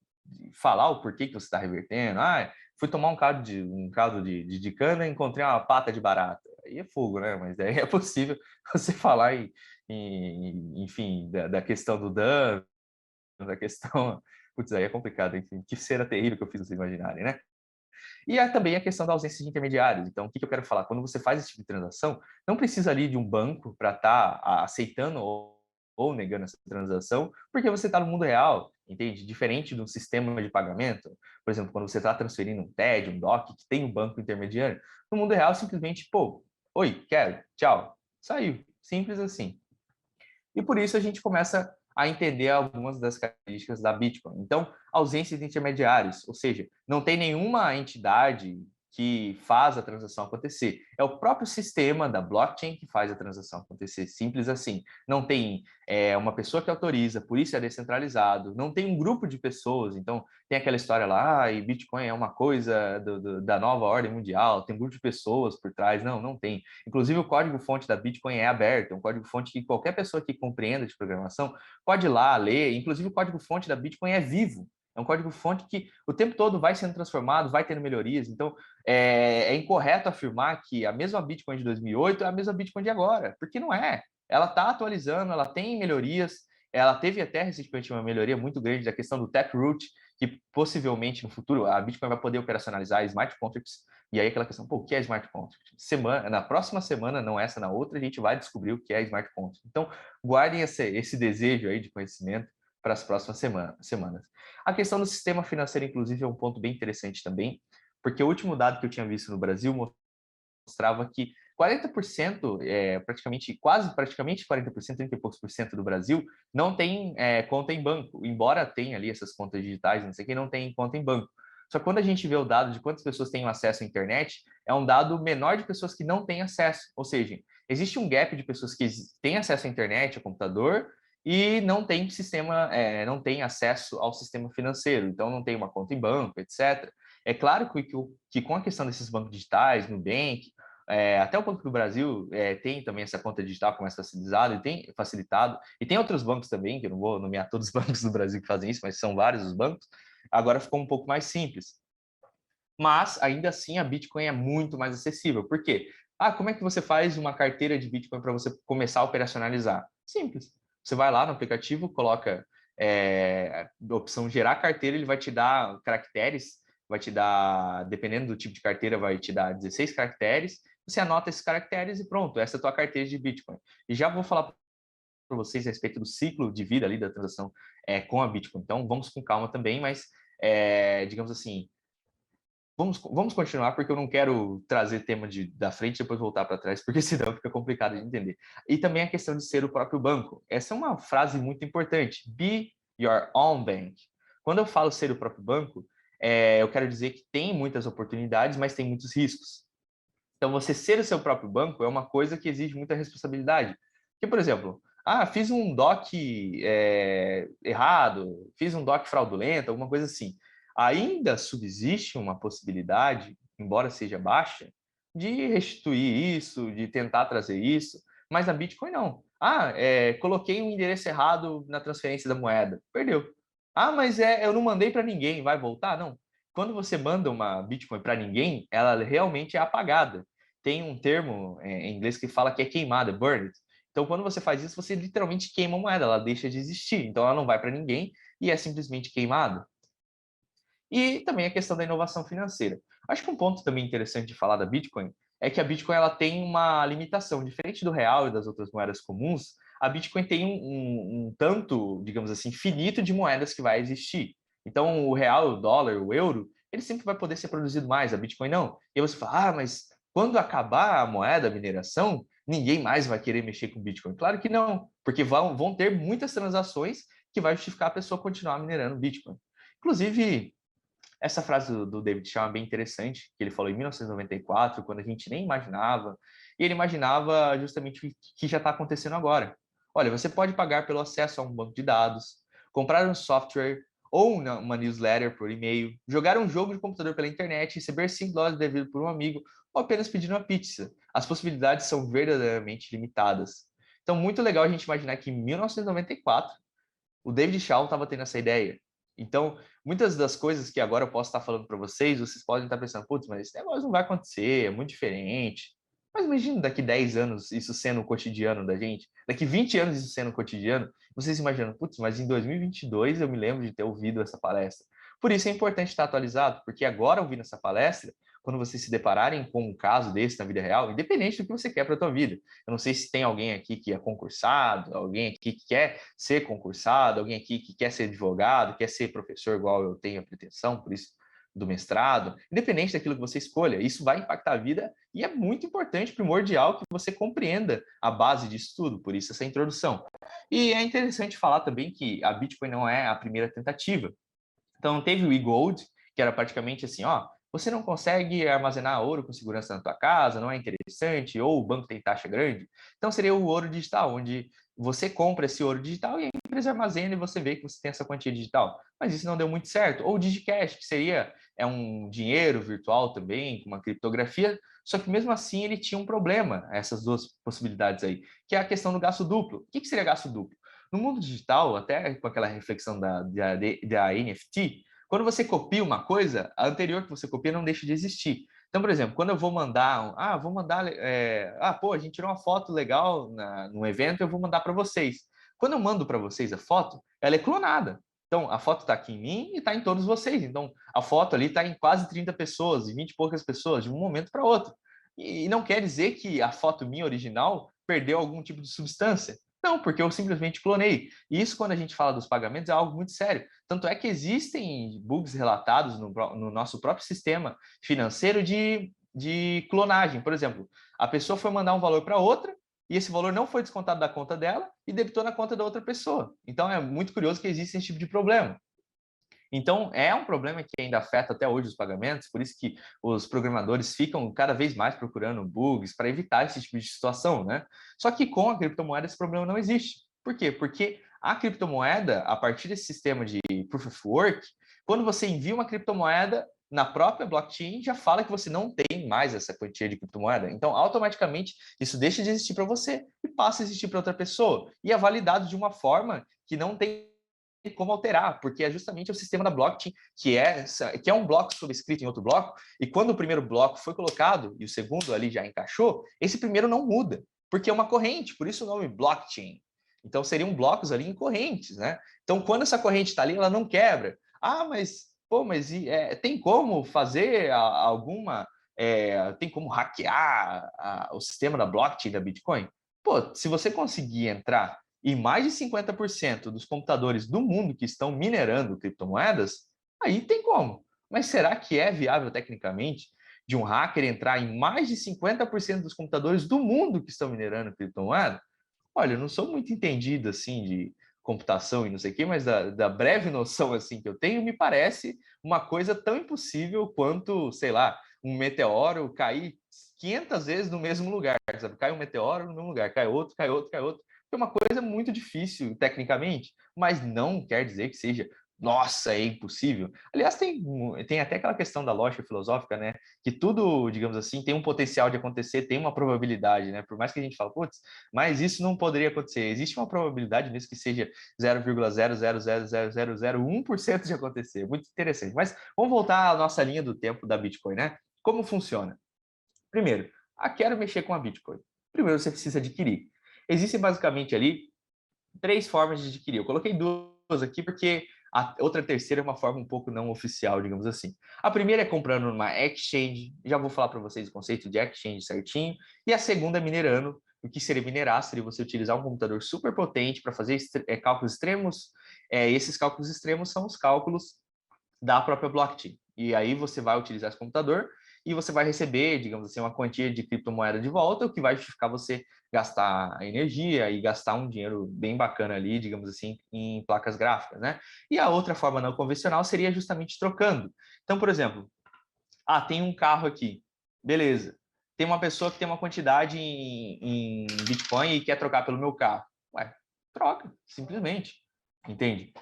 falar o porquê que você está revertendo. Ah, fui tomar um caldo de cana e encontrei uma pata de barata. Aí é fogo, né? Mas daí é possível você falar enfim, da questão do dano, da questão... Putz, aí é complicado, enfim, que cena terrível que eu fiz vocês imaginarem, né? E há também a questão da ausência de intermediários. Então, o que eu quero falar? Quando você faz esse tipo de transação, não precisa ali de um banco para estar aceitando ou negando essa transação, porque você está no mundo real, entende? Diferente de um sistema de pagamento, por exemplo, quando você está transferindo um TED, um DOC, que tem um banco intermediário, no mundo real, simplesmente, pô, oi, quero, tchau, saiu. Simples assim. E por isso a gente começa a entender algumas das características da Bitcoin. Então, ausência de intermediários, ou seja, não tem nenhuma entidade que faz a transação acontecer. É o próprio sistema da blockchain que faz a transação acontecer. Simples assim. Não tem uma pessoa que autoriza, por isso é descentralizado. Não tem um grupo de pessoas. Então, tem aquela história lá, e Bitcoin é uma coisa da nova ordem mundial, tem um grupo de pessoas por trás. Não, não tem. Inclusive, o código-fonte da Bitcoin é aberto, é um código-fonte que qualquer pessoa que compreenda de programação pode ir lá ler. Inclusive, o código-fonte da Bitcoin é vivo. É um código-fonte que o tempo todo vai sendo transformado, vai tendo melhorias. Então, é incorreto afirmar que a mesma Bitcoin de 2008 é a mesma Bitcoin de agora, porque não é. Ela está atualizando, ela tem melhorias, ela teve até recentemente uma melhoria muito grande da questão do Taproot, que possivelmente no futuro a Bitcoin vai poder operacionalizar smart contracts. E aí aquela questão, pô, o que é smart contract? Na próxima semana, não essa, na outra, a gente vai descobrir o que é smart contract. Então, guardem esse desejo aí de conhecimento para as próximas semanas. A questão do sistema financeiro, inclusive, é um ponto bem interessante também, porque o último dado que eu tinha visto no Brasil mostrava que 40%, praticamente 40%, 30 e poucos por cento do Brasil não tem conta em banco, embora tenha ali essas contas digitais, não sei quem não tem conta em banco. Só que quando a gente vê o dado de quantas pessoas têm acesso à internet, é um dado menor de pessoas que não têm acesso. Ou seja, existe um gap de pessoas que têm acesso à internet, ao computador, e não tem não tem acesso ao sistema financeiro, então não tem uma conta em banco, etc. É claro que com a questão desses bancos digitais, Nubank, até o Banco do Brasil tem também essa conta digital com mais facilitado, e tem outros bancos também, que eu não vou nomear todos os bancos do Brasil que fazem isso, mas são vários os bancos, agora ficou um pouco mais simples. Mas, ainda assim, a Bitcoin é muito mais acessível. Por quê? Como é que você faz uma carteira de Bitcoin para você começar a operacionalizar? Simples. Você vai lá no aplicativo, coloca a opção gerar carteira, ele vai te dar caracteres, vai te dar, dependendo do tipo de carteira, vai te dar 16 caracteres, você anota esses caracteres e pronto, essa é a tua carteira de Bitcoin. E já vou falar para vocês a respeito do ciclo de vida ali da transação com a Bitcoin. Então, vamos com calma também, mas, digamos assim, vamos continuar, porque eu não quero trazer tema da frente e depois voltar para trás, porque senão fica complicado de entender. E também a questão de ser o próprio banco. Essa é uma frase muito importante. Be your own bank. Quando eu falo ser o próprio banco, eu quero dizer que tem muitas oportunidades, mas tem muitos riscos. Então, você ser o seu próprio banco é uma coisa que exige muita responsabilidade. Porque, por exemplo, fiz um DOC errado, fiz um DOC fraudulento, alguma coisa assim. Ainda subsiste uma possibilidade, embora seja baixa, de restituir isso, de tentar trazer isso, mas na Bitcoin não. Coloquei um endereço errado na transferência da moeda, perdeu. Mas eu não mandei para ninguém, vai voltar? Não. Quando você manda uma Bitcoin para ninguém, ela realmente é apagada. Tem um termo em inglês que fala que é queimada, burned. Então, quando você faz isso, você literalmente queima a moeda, ela deixa de existir. Então, ela não vai para ninguém e é simplesmente queimada. E também a questão da inovação financeira. Acho que um ponto também interessante de falar da Bitcoin é que a Bitcoin ela tem uma limitação. Diferente do real e das outras moedas comuns, a Bitcoin tem um tanto, digamos assim, finito de moedas que vai existir. Então, o real, o dólar, o euro, ele sempre vai poder ser produzido mais, a Bitcoin não. E aí você fala, mas quando acabar a moeda, a mineração, ninguém mais vai querer mexer com Bitcoin. Claro que não, porque vão ter muitas transações que vai justificar a pessoa continuar minerando Bitcoin. Inclusive, essa frase do David Shaw é bem interessante, que ele falou em 1994, quando a gente nem imaginava, e ele imaginava justamente o que já está acontecendo agora. Olha, você pode pagar pelo acesso a um banco de dados, comprar um software ou uma newsletter por e-mail, jogar um jogo de computador pela internet, receber $5 devido por um amigo, ou apenas pedir uma pizza. As possibilidades são verdadeiramente limitadas. Então, muito legal a gente imaginar que em 1994 o David Shaw estava tendo essa ideia. Então, muitas das coisas que agora eu posso estar falando para vocês, vocês podem estar pensando, putz, mas esse negócio não vai acontecer, é muito diferente. Mas imagina daqui 10 anos isso sendo o cotidiano da gente, daqui 20 anos isso sendo o cotidiano, vocês imaginam, putz, mas em 2022 eu me lembro de ter ouvido essa palestra. Por isso é importante estar atualizado, porque agora ouvindo essa palestra, quando vocês se depararem com um caso desse na vida real, independente do que você quer para a tua vida. Eu não sei se tem alguém aqui que é concursado, alguém aqui que quer ser concursado, alguém aqui que quer ser advogado, quer ser professor igual eu tenho a pretensão, por isso do mestrado, independente daquilo que você escolha, isso vai impactar a vida e é muito importante, primordial que você compreenda a base disso tudo, por isso essa introdução. E é interessante falar também que a Bitcoin não é a primeira tentativa. Então, teve o e-gold, que era praticamente assim, ó, você não consegue armazenar ouro com segurança na tua casa, não é interessante, ou o banco tem taxa grande. Então, seria o ouro digital, onde você compra esse ouro digital e a empresa armazena e você vê que você tem essa quantia digital. Mas isso não deu muito certo. Ou o DigiCash, que seria um dinheiro virtual também, com uma criptografia, só que mesmo assim ele tinha um problema, essas duas possibilidades aí, que é a questão do gasto duplo. O que seria gasto duplo? No mundo digital, até com aquela reflexão da NFT, quando você copia uma coisa, a anterior que você copia não deixa de existir. Então, por exemplo, quando eu vou mandar, a gente tirou uma foto legal num evento, eu vou mandar para vocês. Quando eu mando para vocês a foto, ela é clonada. Então, a foto está aqui em mim e está em todos vocês. Então, a foto ali está em quase 30 pessoas, e 20 e poucas pessoas, de um momento para outro. E não quer dizer que a foto minha original perdeu algum tipo de substância. Não, porque eu simplesmente clonei. E isso, quando a gente fala dos pagamentos, é algo muito sério. Tanto é que existem bugs relatados no nosso próprio sistema financeiro de clonagem. Por exemplo, a pessoa foi mandar um valor para outra e esse valor não foi descontado da conta dela e debitou na conta da outra pessoa. Então, é muito curioso que existe esse tipo de problema. Então, é um problema que ainda afeta até hoje os pagamentos, por isso que os programadores ficam cada vez mais procurando bugs para evitar esse tipo de situação, né? Só que com a criptomoeda esse problema não existe. Por quê? Porque a criptomoeda, a partir desse sistema de Proof of Work, quando você envia uma criptomoeda, na própria blockchain já fala que você não tem mais essa quantia de criptomoeda. Então, automaticamente, isso deixa de existir para você e passa a existir para outra pessoa. E é validado de uma forma que não tem como alterar, porque é justamente o sistema da blockchain, que é um bloco subscrito em outro bloco, e quando o primeiro bloco foi colocado e o segundo ali já encaixou, esse primeiro não muda, porque é uma corrente, por isso o nome blockchain. Então seriam blocos ali em correntes, né? Então quando essa corrente está ali, ela não quebra. Ah, mas tem como fazer alguma... tem como hackear o sistema da blockchain da Bitcoin? Pô, se você conseguir entrar e mais de 50% dos computadores do mundo que estão minerando criptomoedas, aí tem como. Mas será que é viável tecnicamente de um hacker entrar em mais de 50% dos computadores do mundo que estão minerando criptomoeda? Olha, eu não sou muito entendido assim de computação e não sei o quê, mas da breve noção assim que eu tenho, me parece uma coisa tão impossível quanto, sei lá, um meteoro cair 500 vezes no mesmo lugar, sabe? Cai um meteoro no mesmo lugar, cai outro, cai outro, cai outro. É uma coisa muito difícil tecnicamente, mas não quer dizer que seja, nossa, é impossível. Aliás, tem até aquela questão da lógica filosófica, né? Que tudo, digamos assim, tem um potencial de acontecer, tem uma probabilidade, né? Por mais que a gente fale, putz, mas isso não poderia acontecer. Existe uma probabilidade mesmo que seja 0,0000001% de acontecer. Muito interessante. Mas vamos voltar à nossa linha do tempo da Bitcoin, né? Como funciona? Primeiro, quero mexer com a Bitcoin. Primeiro, você precisa adquirir. Existem basicamente ali 3 formas de adquirir. Eu coloquei 2 aqui porque a outra terceira é uma forma um pouco não oficial, digamos assim. A primeira é comprando numa exchange, já vou falar para vocês o conceito de exchange certinho, e a segunda é minerando. O que seria minerar? Seria você utilizar um computador super potente para fazer cálculos extremos. Esses cálculos extremos são os cálculos da própria blockchain. E aí você vai utilizar esse computador e você vai receber, digamos assim, uma quantia de criptomoeda de volta, o que vai justificar você gastar energia e gastar um dinheiro bem bacana ali, digamos assim, em placas gráficas, né? E a outra forma não convencional seria justamente trocando. Então, por exemplo, tem um carro aqui, beleza. Tem uma pessoa que tem uma quantidade em Bitcoin e quer trocar pelo meu carro. Ué, troca, simplesmente. Entende?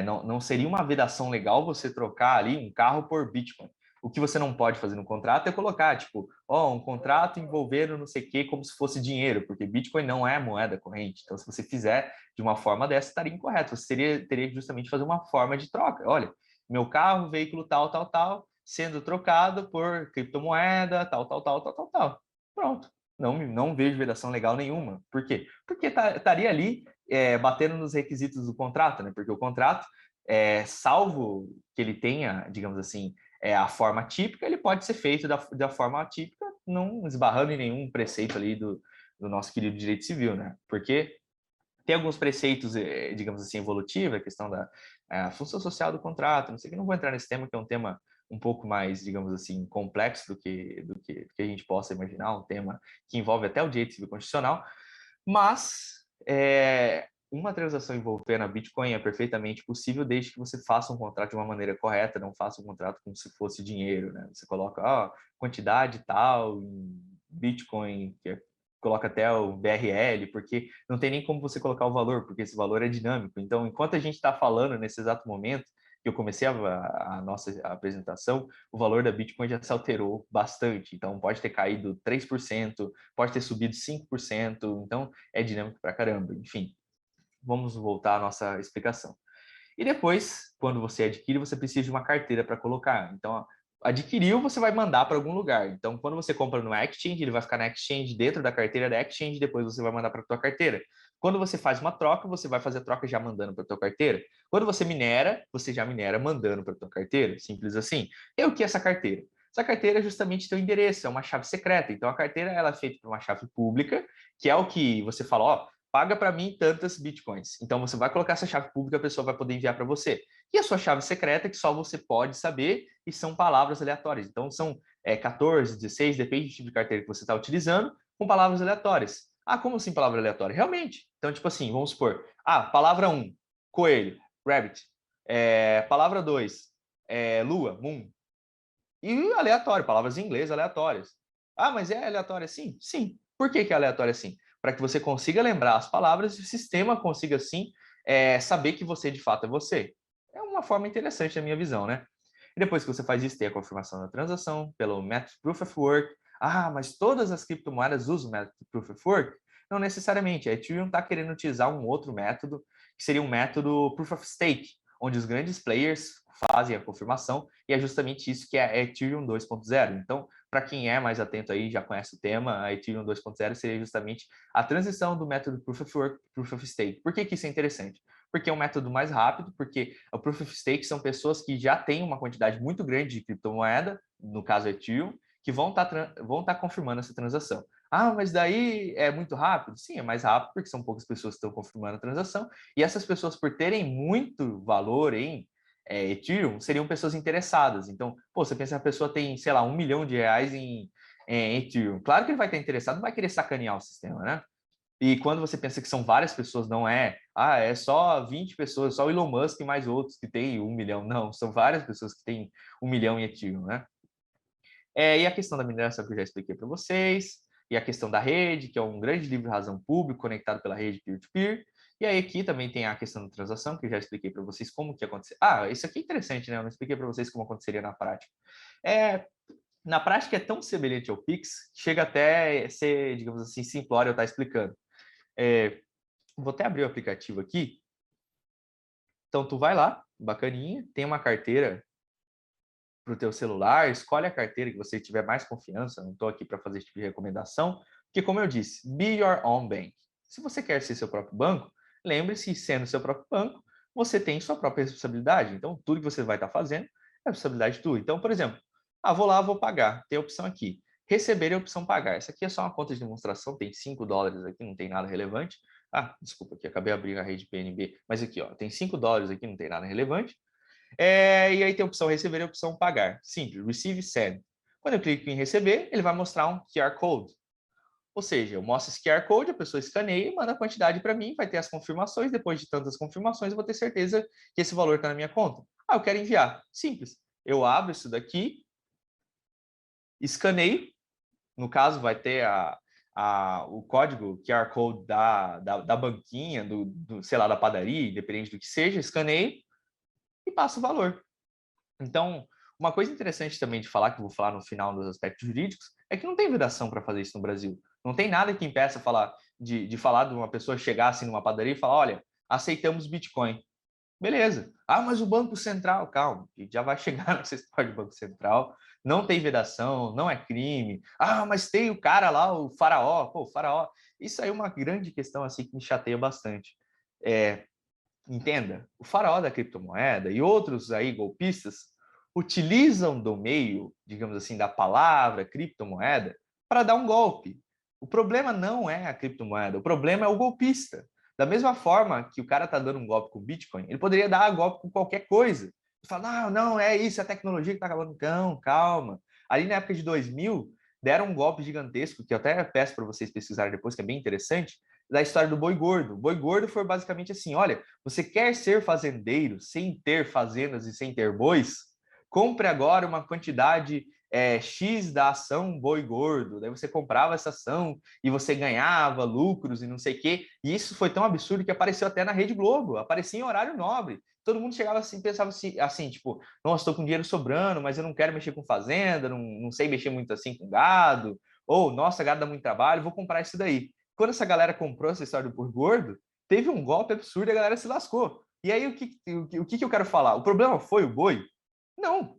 Não seria uma vedação legal você trocar ali um carro por Bitcoin. O que você não pode fazer no contrato é colocar, tipo, um contrato envolvendo não sei o quê, como se fosse dinheiro, porque Bitcoin não é moeda corrente. Então, se você fizer de uma forma dessa, estaria incorreto. Você teria que justamente fazer uma forma de troca. Olha, meu carro, veículo tal, tal, tal, sendo trocado por criptomoeda, tal, tal, tal, tal, tal, tal. Pronto. Não vejo vedação legal nenhuma. Por quê? Porque estaria ali batendo nos requisitos do contrato, né? Porque o contrato, salvo que ele tenha, digamos assim, a forma típica, ele pode ser feito da forma atípica, não esbarrando em nenhum preceito ali do nosso querido direito civil, né? Porque tem alguns preceitos, digamos assim, evolutivos, a questão da função social do contrato, não sei o que, não vou entrar nesse tema, que é um tema um pouco mais, digamos assim, complexo do que a gente possa imaginar, um tema que envolve até o direito civil constitucional, mas uma transação envolvendo a Bitcoin é perfeitamente possível desde que você faça um contrato de uma maneira correta, não faça um contrato como se fosse dinheiro, né? Você coloca quantidade tal em Bitcoin, coloca até o BRL, porque não tem nem como você colocar o valor, porque esse valor é dinâmico. Então, enquanto a gente está falando nesse exato momento, que eu comecei a nossa apresentação, o valor da Bitcoin já se alterou bastante. Então, pode ter caído 3%, pode ter subido 5%. Então, é dinâmico pra caramba. Enfim, vamos voltar à nossa explicação. E depois, quando você adquire, você precisa de uma carteira para colocar. Então, adquiriu, você vai mandar para algum lugar. Então, quando você compra no exchange, ele vai ficar na exchange dentro da carteira da exchange, depois você vai mandar para a tua carteira. Quando você faz uma troca, você vai fazer a troca já mandando para a tua carteira. Quando você minera, você já minera mandando para a tua carteira. Simples assim. E o que é essa carteira? Essa carteira é justamente teu endereço, é uma chave secreta. Então, a carteira ela é feita por uma chave pública, que é o que você fala, paga para mim tantas bitcoins. Então, você vai colocar essa chave pública, a pessoa vai poder enviar para você. E a sua chave secreta, que só você pode saber, e são palavras aleatórias. Então, são 14, 16, depende do tipo de carteira que você está utilizando, com palavras aleatórias. Ah, como assim palavra aleatória? Realmente. Então, tipo assim, vamos supor, palavra 1, coelho, rabbit. Palavra 2, lua, moon. E aleatório, palavras em inglês aleatórias. Ah, mas é aleatório assim? Sim. Por que é aleatório assim? Para que você consiga lembrar as palavras e o sistema consiga, assim, saber que você de fato é você. É uma forma interessante na minha visão, né? E depois que você faz isso, tem a confirmação da transação pelo Method Proof of Work. Ah, mas todas as criptomoedas usam o Method Proof of Work? Não necessariamente. A Ethereum está querendo utilizar um outro método, que seria um método Proof of Stake, onde os grandes players fazem a confirmação, e é justamente isso que é a Ethereum 2.0. Então, para quem é mais atento aí, já conhece o tema, a Ethereum 2.0 seria justamente a transição do método Proof of Work para Proof of Stake. Por que isso é interessante? Porque é um método mais rápido, porque o Proof of Stake são pessoas que já têm uma quantidade muito grande de criptomoeda, no caso Ethereum, que vão tá confirmando essa transação. Ah, mas daí é muito rápido? Sim, é mais rápido porque são poucas pessoas que estão confirmando a transação, e essas pessoas, por terem muito valor em Ethereum, seriam pessoas interessadas. Então, você pensa que a pessoa tem, sei lá, R$ 1 milhão em Ethereum. Claro que ele vai estar interessado, não vai querer sacanear o sistema, né? E quando você pensa que são várias pessoas, não é só 20 pessoas, só o Elon Musk e mais outros que têm 1 milhão. Não, são várias pessoas que têm 1 milhão em Ethereum, né? E a questão da mineração que eu já expliquei para vocês, e a questão da rede, que é um grande livre razão público conectado pela rede peer-to-peer. E aí aqui também tem a questão da transação, que eu já expliquei para vocês como que acontece. Isso aqui é interessante, né? Eu não expliquei para vocês como aconteceria na prática. Na prática é tão semelhante ao Pix, que chega até ser, digamos assim, simplório eu estar explicando. Vou até abrir o aplicativo aqui. Então, tu vai lá, bacaninha, tem uma carteira para o teu celular, escolhe a carteira que você tiver mais confiança, não estou aqui para fazer esse tipo de recomendação, porque como eu disse, be your own bank. Se você quer ser seu próprio banco, lembre-se, sendo seu próprio banco, você tem sua própria responsabilidade. Então, tudo que você vai estar fazendo é responsabilidade tua. Então, por exemplo, vou lá, vou pagar. Tem a opção aqui. Receber e a opção pagar. Essa aqui é só uma conta de demonstração, tem $5 aqui, não tem nada relevante. Desculpa, aqui acabei abrindo a rede PNB, mas aqui, tem $5 aqui, não tem nada relevante. E aí tem a opção receber e a opção pagar. Simples, receive send. Quando eu clico em receber, ele vai mostrar um QR Code. Ou seja, eu mostro esse QR Code, a pessoa escaneia e manda a quantidade para mim, vai ter as confirmações. Depois de tantas confirmações, eu vou ter certeza que esse valor está na minha conta. Eu quero enviar. Simples. Eu abro isso daqui, escaneio. No caso, vai ter o código QR Code da banquinha, sei lá, da padaria, independente do que seja, escaneio e passo o valor. Então, Uma coisa interessante também de falar, que eu vou falar no final dos aspectos jurídicos, é que não tem vedação para fazer isso no Brasil. Não tem nada que impeça de falar de uma pessoa chegar assim numa padaria e falar, olha, aceitamos Bitcoin. Beleza. Ah, mas o Banco Central, calma, já vai chegar nessa história de Banco Central, não tem vedação, não é crime. Ah, mas tem o cara lá, o faraó, pô, o faraó. Isso aí é uma grande questão assim que me chateia bastante. Entenda, o faraó da criptomoeda e outros aí golpistas utilizam do meio, digamos assim, da palavra criptomoeda para dar um golpe. O problema não é a criptomoeda, o problema é o golpista. Da mesma forma que o cara está dando um golpe com o Bitcoin, ele poderia dar golpe com qualquer coisa. Fala, não, é isso, é a tecnologia que está acabando. Não, calma. Ali na época de 2000, deram um golpe gigantesco, que eu até peço para vocês pesquisarem depois, que é bem interessante, da história do boi gordo. O boi gordo foi basicamente assim, olha, você quer ser fazendeiro sem ter fazendas e sem ter bois? Compre agora uma quantidade X da ação boi gordo. Daí você comprava essa ação e você ganhava lucros e não sei o quê. E isso foi tão absurdo que apareceu até na Rede Globo, aparecia em horário nobre. Todo mundo chegava assim, pensava assim, tipo, nossa, estou com dinheiro sobrando, mas eu não quero mexer com fazenda, não sei mexer muito assim com gado, ou, nossa, gado dá muito trabalho, vou comprar isso daí. Quando essa galera comprou essa história do boi gordo, teve um golpe absurdo e a galera se lascou. E aí, o que eu quero falar? O problema foi o boi? Não.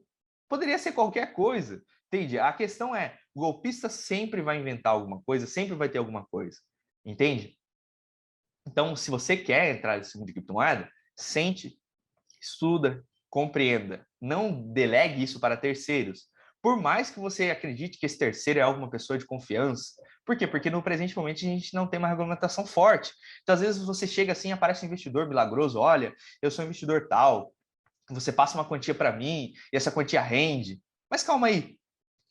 Poderia ser qualquer coisa. Entende? A questão é, o golpista sempre vai inventar alguma coisa, sempre vai ter alguma coisa. Entende? Então, se você quer entrar nesse mundo de criptomoeda, sente, estuda, compreenda. Não delegue isso para terceiros. Por mais que você acredite que esse terceiro é alguma pessoa de confiança. Por quê? Porque no presente momento a gente não tem uma regulamentação forte. Então, às vezes você chega assim, aparece um investidor milagroso, olha, eu sou um investidor tal, você passa uma quantia para mim e essa quantia rende. Mas calma aí,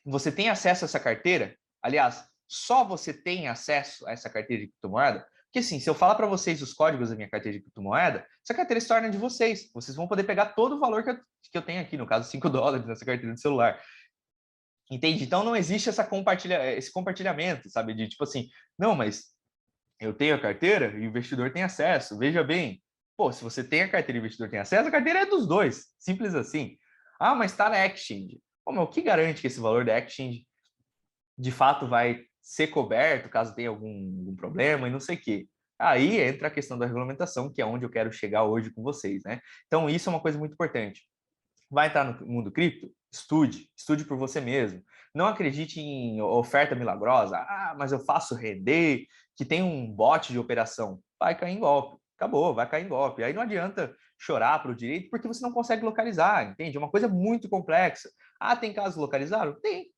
você tem acesso a essa carteira? Aliás, só você tem acesso a essa carteira de criptomoeda? Porque assim, se eu falar para vocês os códigos da minha carteira de criptomoeda, essa carteira se torna de vocês. Vocês vão poder pegar todo o valor que eu tenho aqui, no caso $5 nessa carteira de celular. Entende? Então não existe esse compartilhamento, sabe? De tipo assim, não, mas eu tenho a carteira e o investidor tem acesso. Veja bem, pô, se você tem a carteira e o investidor tem acesso, a carteira é dos dois. Simples assim. Ah, mas está na exchange. Pô, mas o que garante que esse valor da exchange de fato vai ser coberto caso tenha algum problema e não sei o quê? Aí entra a questão da regulamentação, que é onde eu quero chegar hoje com vocês, né? Então, isso é uma coisa muito importante. Vai entrar no mundo cripto? Estude por você mesmo. Não acredite em oferta milagrosa. Ah, mas eu faço render, que tem um bot de operação. Vai cair em golpe. Acabou, vai cair em golpe. Aí não adianta chorar para o direito porque você não consegue localizar, entende? É uma coisa muito complexa. Ah, tem casos localizados? Tem.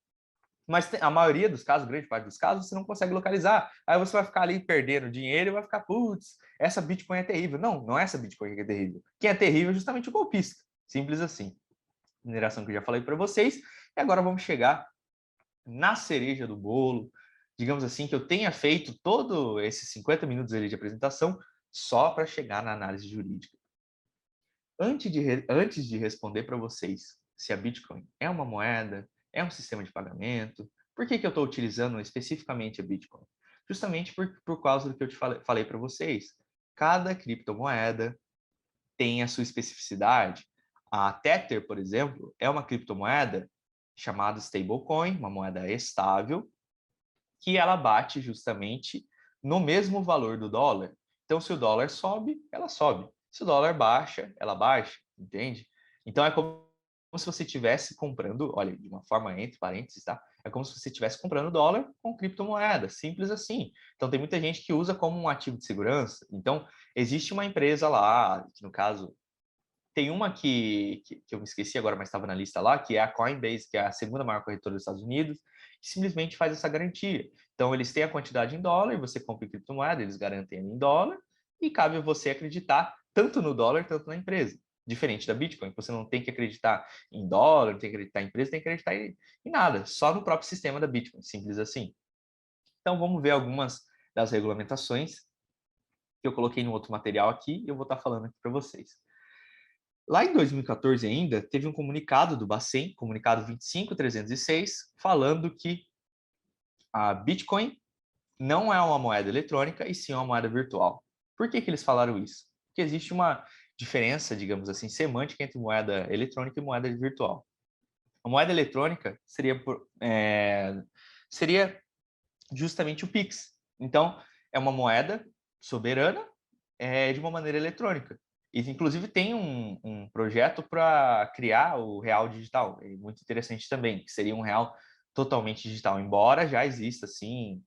Mas a maioria dos casos, grande parte dos casos, você não consegue localizar. Aí você vai ficar ali perdendo dinheiro e vai ficar, putz, essa Bitcoin é terrível. Não, não é essa Bitcoin que é terrível. Quem é terrível é justamente o golpista. Simples assim. Mineração que eu já falei para vocês. E agora vamos chegar na cereja do bolo. Digamos assim, que eu tenha feito todo esses 50 minutos ali de apresentação só para chegar na análise jurídica. Antes de responder para vocês se a Bitcoin é uma moeda, é um sistema de pagamento, por que eu estou utilizando especificamente a Bitcoin? Justamente por causa do que eu te falei para vocês. Cada criptomoeda tem a sua especificidade. A Tether, por exemplo, é uma criptomoeda chamada stablecoin, uma moeda estável, que ela bate justamente no mesmo valor do dólar. Então, se o dólar sobe, ela sobe. Se o dólar baixa, ela baixa, entende? Então, é como se você estivesse comprando, olha, de uma forma entre parênteses, tá? É como se você estivesse comprando dólar com criptomoeda, simples assim. Então, tem muita gente que usa como um ativo de segurança. Então, existe uma empresa lá, que no caso tem uma que eu me esqueci agora, mas estava na lista lá, que é a Coinbase, que é a segunda maior corretora dos Estados Unidos, que simplesmente faz essa garantia. Então, eles têm a quantidade em dólar, você compra em criptomoeda, eles garantem em dólar, e cabe você acreditar tanto no dólar, tanto na empresa. Diferente da Bitcoin, você não tem que acreditar em dólar, não tem que acreditar em empresa, tem que acreditar em nada, só no próprio sistema da Bitcoin, simples assim. Então, vamos ver algumas das regulamentações que eu coloquei no outro material aqui e eu vou estar falando aqui para vocês. Lá em 2014 ainda, teve um comunicado do Bacen, comunicado 25306, falando que a Bitcoin não é uma moeda eletrônica e sim uma moeda virtual. Por que eles falaram isso? Porque existe uma diferença, digamos assim, semântica entre moeda eletrônica e moeda virtual. A moeda eletrônica seria justamente o Pix. Então, é uma moeda soberana de uma maneira eletrônica. E, inclusive, tem um projeto para criar o real digital, muito interessante também, que seria um real totalmente digital, embora já exista, assim,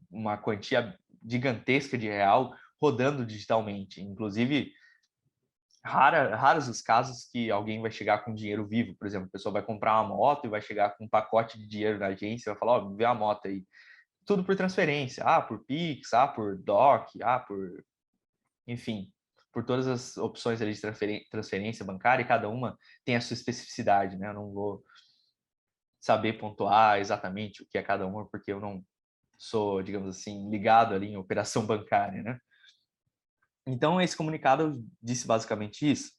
uma quantia gigantesca de real rodando digitalmente. Inclusive, raros os casos que alguém vai chegar com dinheiro vivo. Por exemplo, a pessoa vai comprar uma moto e vai chegar com um pacote de dinheiro na agência e vai falar, ó, me vê a moto aí. Tudo por transferência. Ah, por Pix, por DOC, enfim, por todas as opções ali de transferência bancária, e cada uma tem a sua especificidade, né? Eu não vou saber pontuar exatamente o que é cada uma, porque eu não sou, digamos assim, ligado ali em operação bancária, né? Então, esse comunicado disse basicamente isso.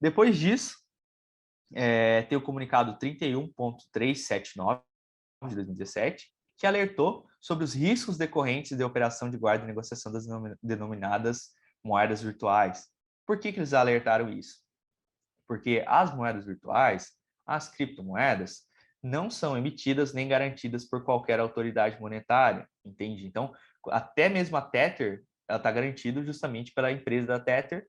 Depois disso, tem o comunicado 31.379 de 2017, que alertou sobre os riscos decorrentes de operação de guarda e negociação das denominadas moedas virtuais. Por que eles alertaram isso? Porque as moedas virtuais, as criptomoedas, não são emitidas nem garantidas por qualquer autoridade monetária, entende? Então, até mesmo a Tether, ela está garantida justamente pela empresa da Tether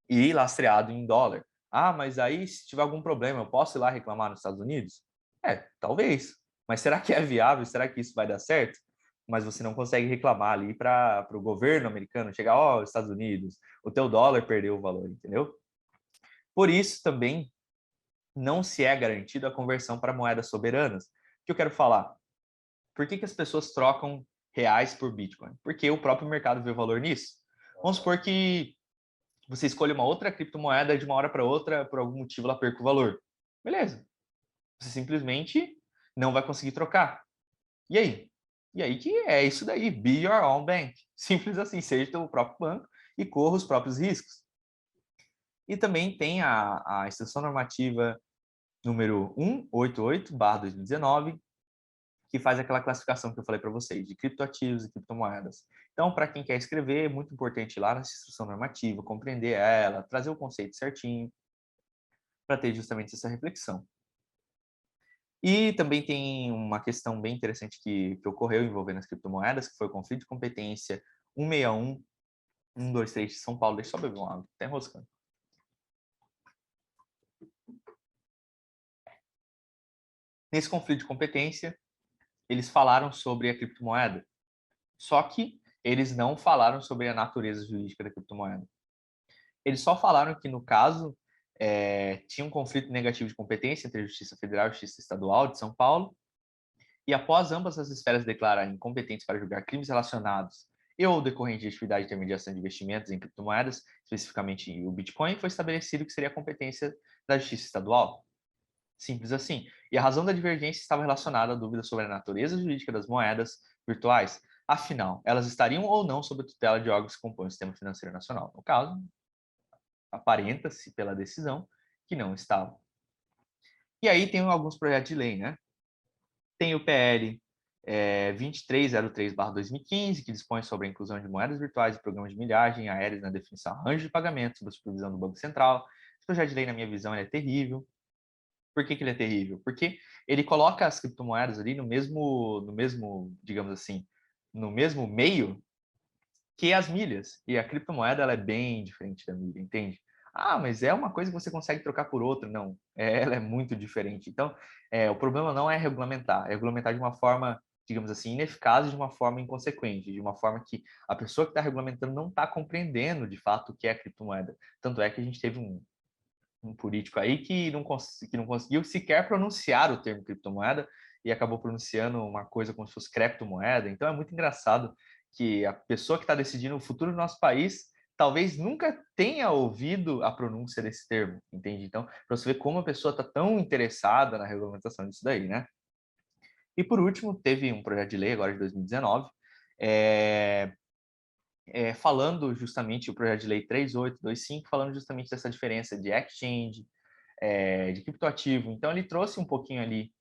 e lastreado em dólar. Ah, mas aí se tiver algum problema, eu posso ir lá reclamar nos Estados Unidos? Talvez. Mas será que é viável? Será que isso vai dar certo? Mas você não consegue reclamar ali para o governo americano chegar, ó, Estados Unidos, o teu dólar perdeu o valor, entendeu? Por isso também não se é garantida a conversão para moedas soberanas. O que eu quero falar? Por que as pessoas trocam reais por Bitcoin? Porque o próprio mercado vê o valor nisso. Vamos supor que você escolhe uma outra criptomoeda de uma hora para outra, por algum motivo ela perca o valor. Beleza. Você simplesmente não vai conseguir trocar. E aí? E aí que é isso daí, be your own bank. Simples assim, seja o próprio banco e corra os próprios riscos. E também tem a instrução normativa número 188/2019, que faz aquela classificação que eu falei para vocês, de criptoativos e criptomoedas. Então, para quem quer escrever, é muito importante ir lá nessa instrução normativa, compreender ela, trazer o conceito certinho, para ter justamente essa reflexão. E também tem uma questão bem interessante que ocorreu envolvendo as criptomoedas, que foi o conflito de competência 161.123 de São Paulo. Deixa eu só beber uma água, tá enroscando. Nesse conflito de competência, eles falaram sobre a criptomoeda, só que eles não falaram sobre a natureza jurídica da criptomoeda. Eles só falaram que, no caso, tinha um conflito negativo de competência entre a Justiça Federal e a Justiça Estadual de São Paulo, e após ambas as esferas declararem incompetentes para julgar crimes relacionados e ou decorrente de atividade de intermediação de investimentos em criptomoedas, especificamente o Bitcoin, foi estabelecido que seria a competência da Justiça Estadual. Simples assim. E a razão da divergência estava relacionada à dúvida sobre a natureza jurídica das moedas virtuais. Afinal, elas estariam ou não sob a tutela de órgãos que compõem o sistema financeiro nacional? No caso, aparenta-se pela decisão que não estavam. E aí tem alguns projetos de lei, né? Tem o PL 2303/2015, que dispõe sobre a inclusão de moedas virtuais e programas de milhagem aéreas na definição arranjo de pagamento sob a supervisão do Banco Central. Esse projeto de lei, na minha visão, é terrível. Por que ele é terrível? Porque ele coloca as criptomoedas ali no mesmo, digamos assim, no mesmo meio que as milhas. E a criptomoeda, ela é bem diferente da milha, entende? Ah, mas é uma coisa que você consegue trocar por outra. Não, ela é muito diferente. Então, o problema não é regulamentar de uma forma, digamos assim, ineficaz e de uma forma inconsequente, de uma forma que a pessoa que está regulamentando não está compreendendo de fato o que é a criptomoeda. Tanto é que a gente teve um político aí que não conseguiu sequer pronunciar o termo criptomoeda e acabou pronunciando uma coisa como se fosse criptomoeda. Então é muito engraçado que a pessoa que está decidindo o futuro do nosso país talvez nunca tenha ouvido a pronúncia desse termo, entende? Então, para você ver como a pessoa está tão interessada na regulamentação disso daí, né? E por último, teve um projeto de lei agora de 2019, falando justamente, o projeto de lei 3825, falando justamente dessa diferença de exchange, de criptoativo. Então, ele trouxe um pouquinho ali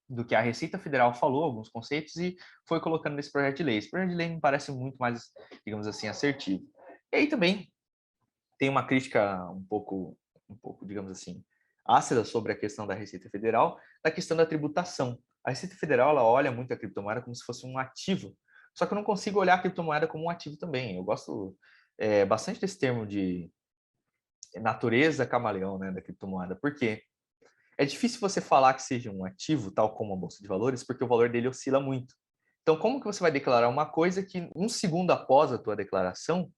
do que a Receita Federal falou, alguns conceitos, e foi colocando nesse projeto de lei. Esse projeto de lei me parece muito mais, digamos assim, assertivo. E aí também tem uma crítica um pouco, digamos assim, ácida sobre a questão da Receita Federal, da questão da tributação. A Receita Federal, ela olha muito a criptomoeda como se fosse um ativo, só que eu não consigo olhar a criptomoeda como um ativo também. Eu gosto bastante desse termo de natureza camaleão, né, da criptomoeda. Por quê? É difícil você falar que seja um ativo, tal como a bolsa de valores, porque o valor dele oscila muito. Então, como que você vai declarar uma coisa que um segundo após a tua declaração,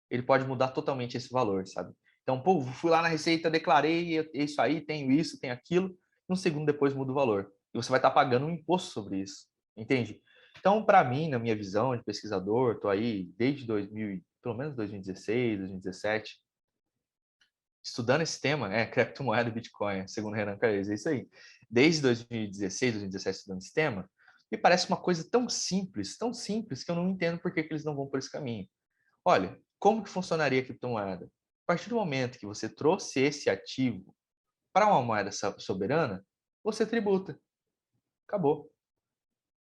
ele pode mudar totalmente esse valor, sabe? Então, pô, fui lá na Receita, declarei isso aí, tenho isso, tenho aquilo, um segundo depois muda o valor. E você vai estar pagando um imposto sobre isso, entende? Então, para mim, na minha visão de pesquisador, estou aí desde 2000, pelo menos 2016, 2017, estudando esse tema, criptomoeda e Bitcoin, segundo Renan Caes, é isso aí. Desde 2016, 2017, estudando esse tema, me parece uma coisa tão simples, que eu não entendo por que eles não vão por esse caminho. Olha, como que funcionaria a criptomoeda? A partir do momento que você trouxe esse ativo para uma moeda soberana, você tributa. Acabou.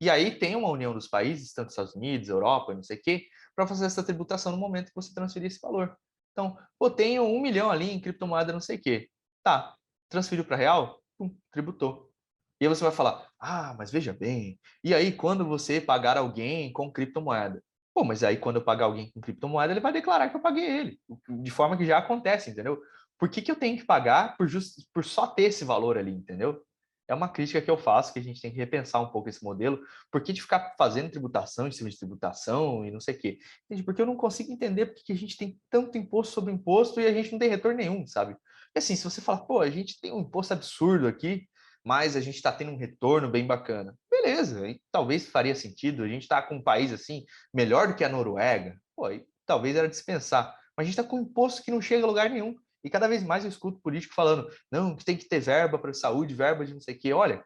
E aí tem uma união dos países, tanto Estados Unidos, Europa, não sei o quê, para fazer essa tributação no momento que você transferir esse valor. Então, pô, tenho 1 milhão ali em criptomoeda não sei o quê. Tá, transferiu para real? Pum, tributou. E aí você vai falar, ah, mas veja bem, e aí quando você pagar alguém com criptomoeda? Pô, mas aí quando eu pagar alguém com criptomoeda, ele vai declarar que eu paguei ele, de forma que já acontece, entendeu? Por que eu tenho que pagar por só ter esse valor ali, entendeu? É uma crítica que eu faço, que a gente tem que repensar um pouco esse modelo. Por que de ficar fazendo tributação em cima de tributação e não sei o quê? Entende? Porque eu não consigo entender por que a gente tem tanto imposto sobre imposto e a gente não tem retorno nenhum, sabe? E assim, se você fala, pô, a gente tem um imposto absurdo aqui, mas a gente está tendo um retorno bem bacana. Beleza, aí talvez faria sentido. A gente está com um país assim, melhor do que a Noruega, pô, aí talvez era dispensar. Mas a gente está com um imposto que não chega a lugar nenhum. E cada vez mais eu escuto político falando, não, que tem que ter verba para saúde, verba de não sei o quê. Olha,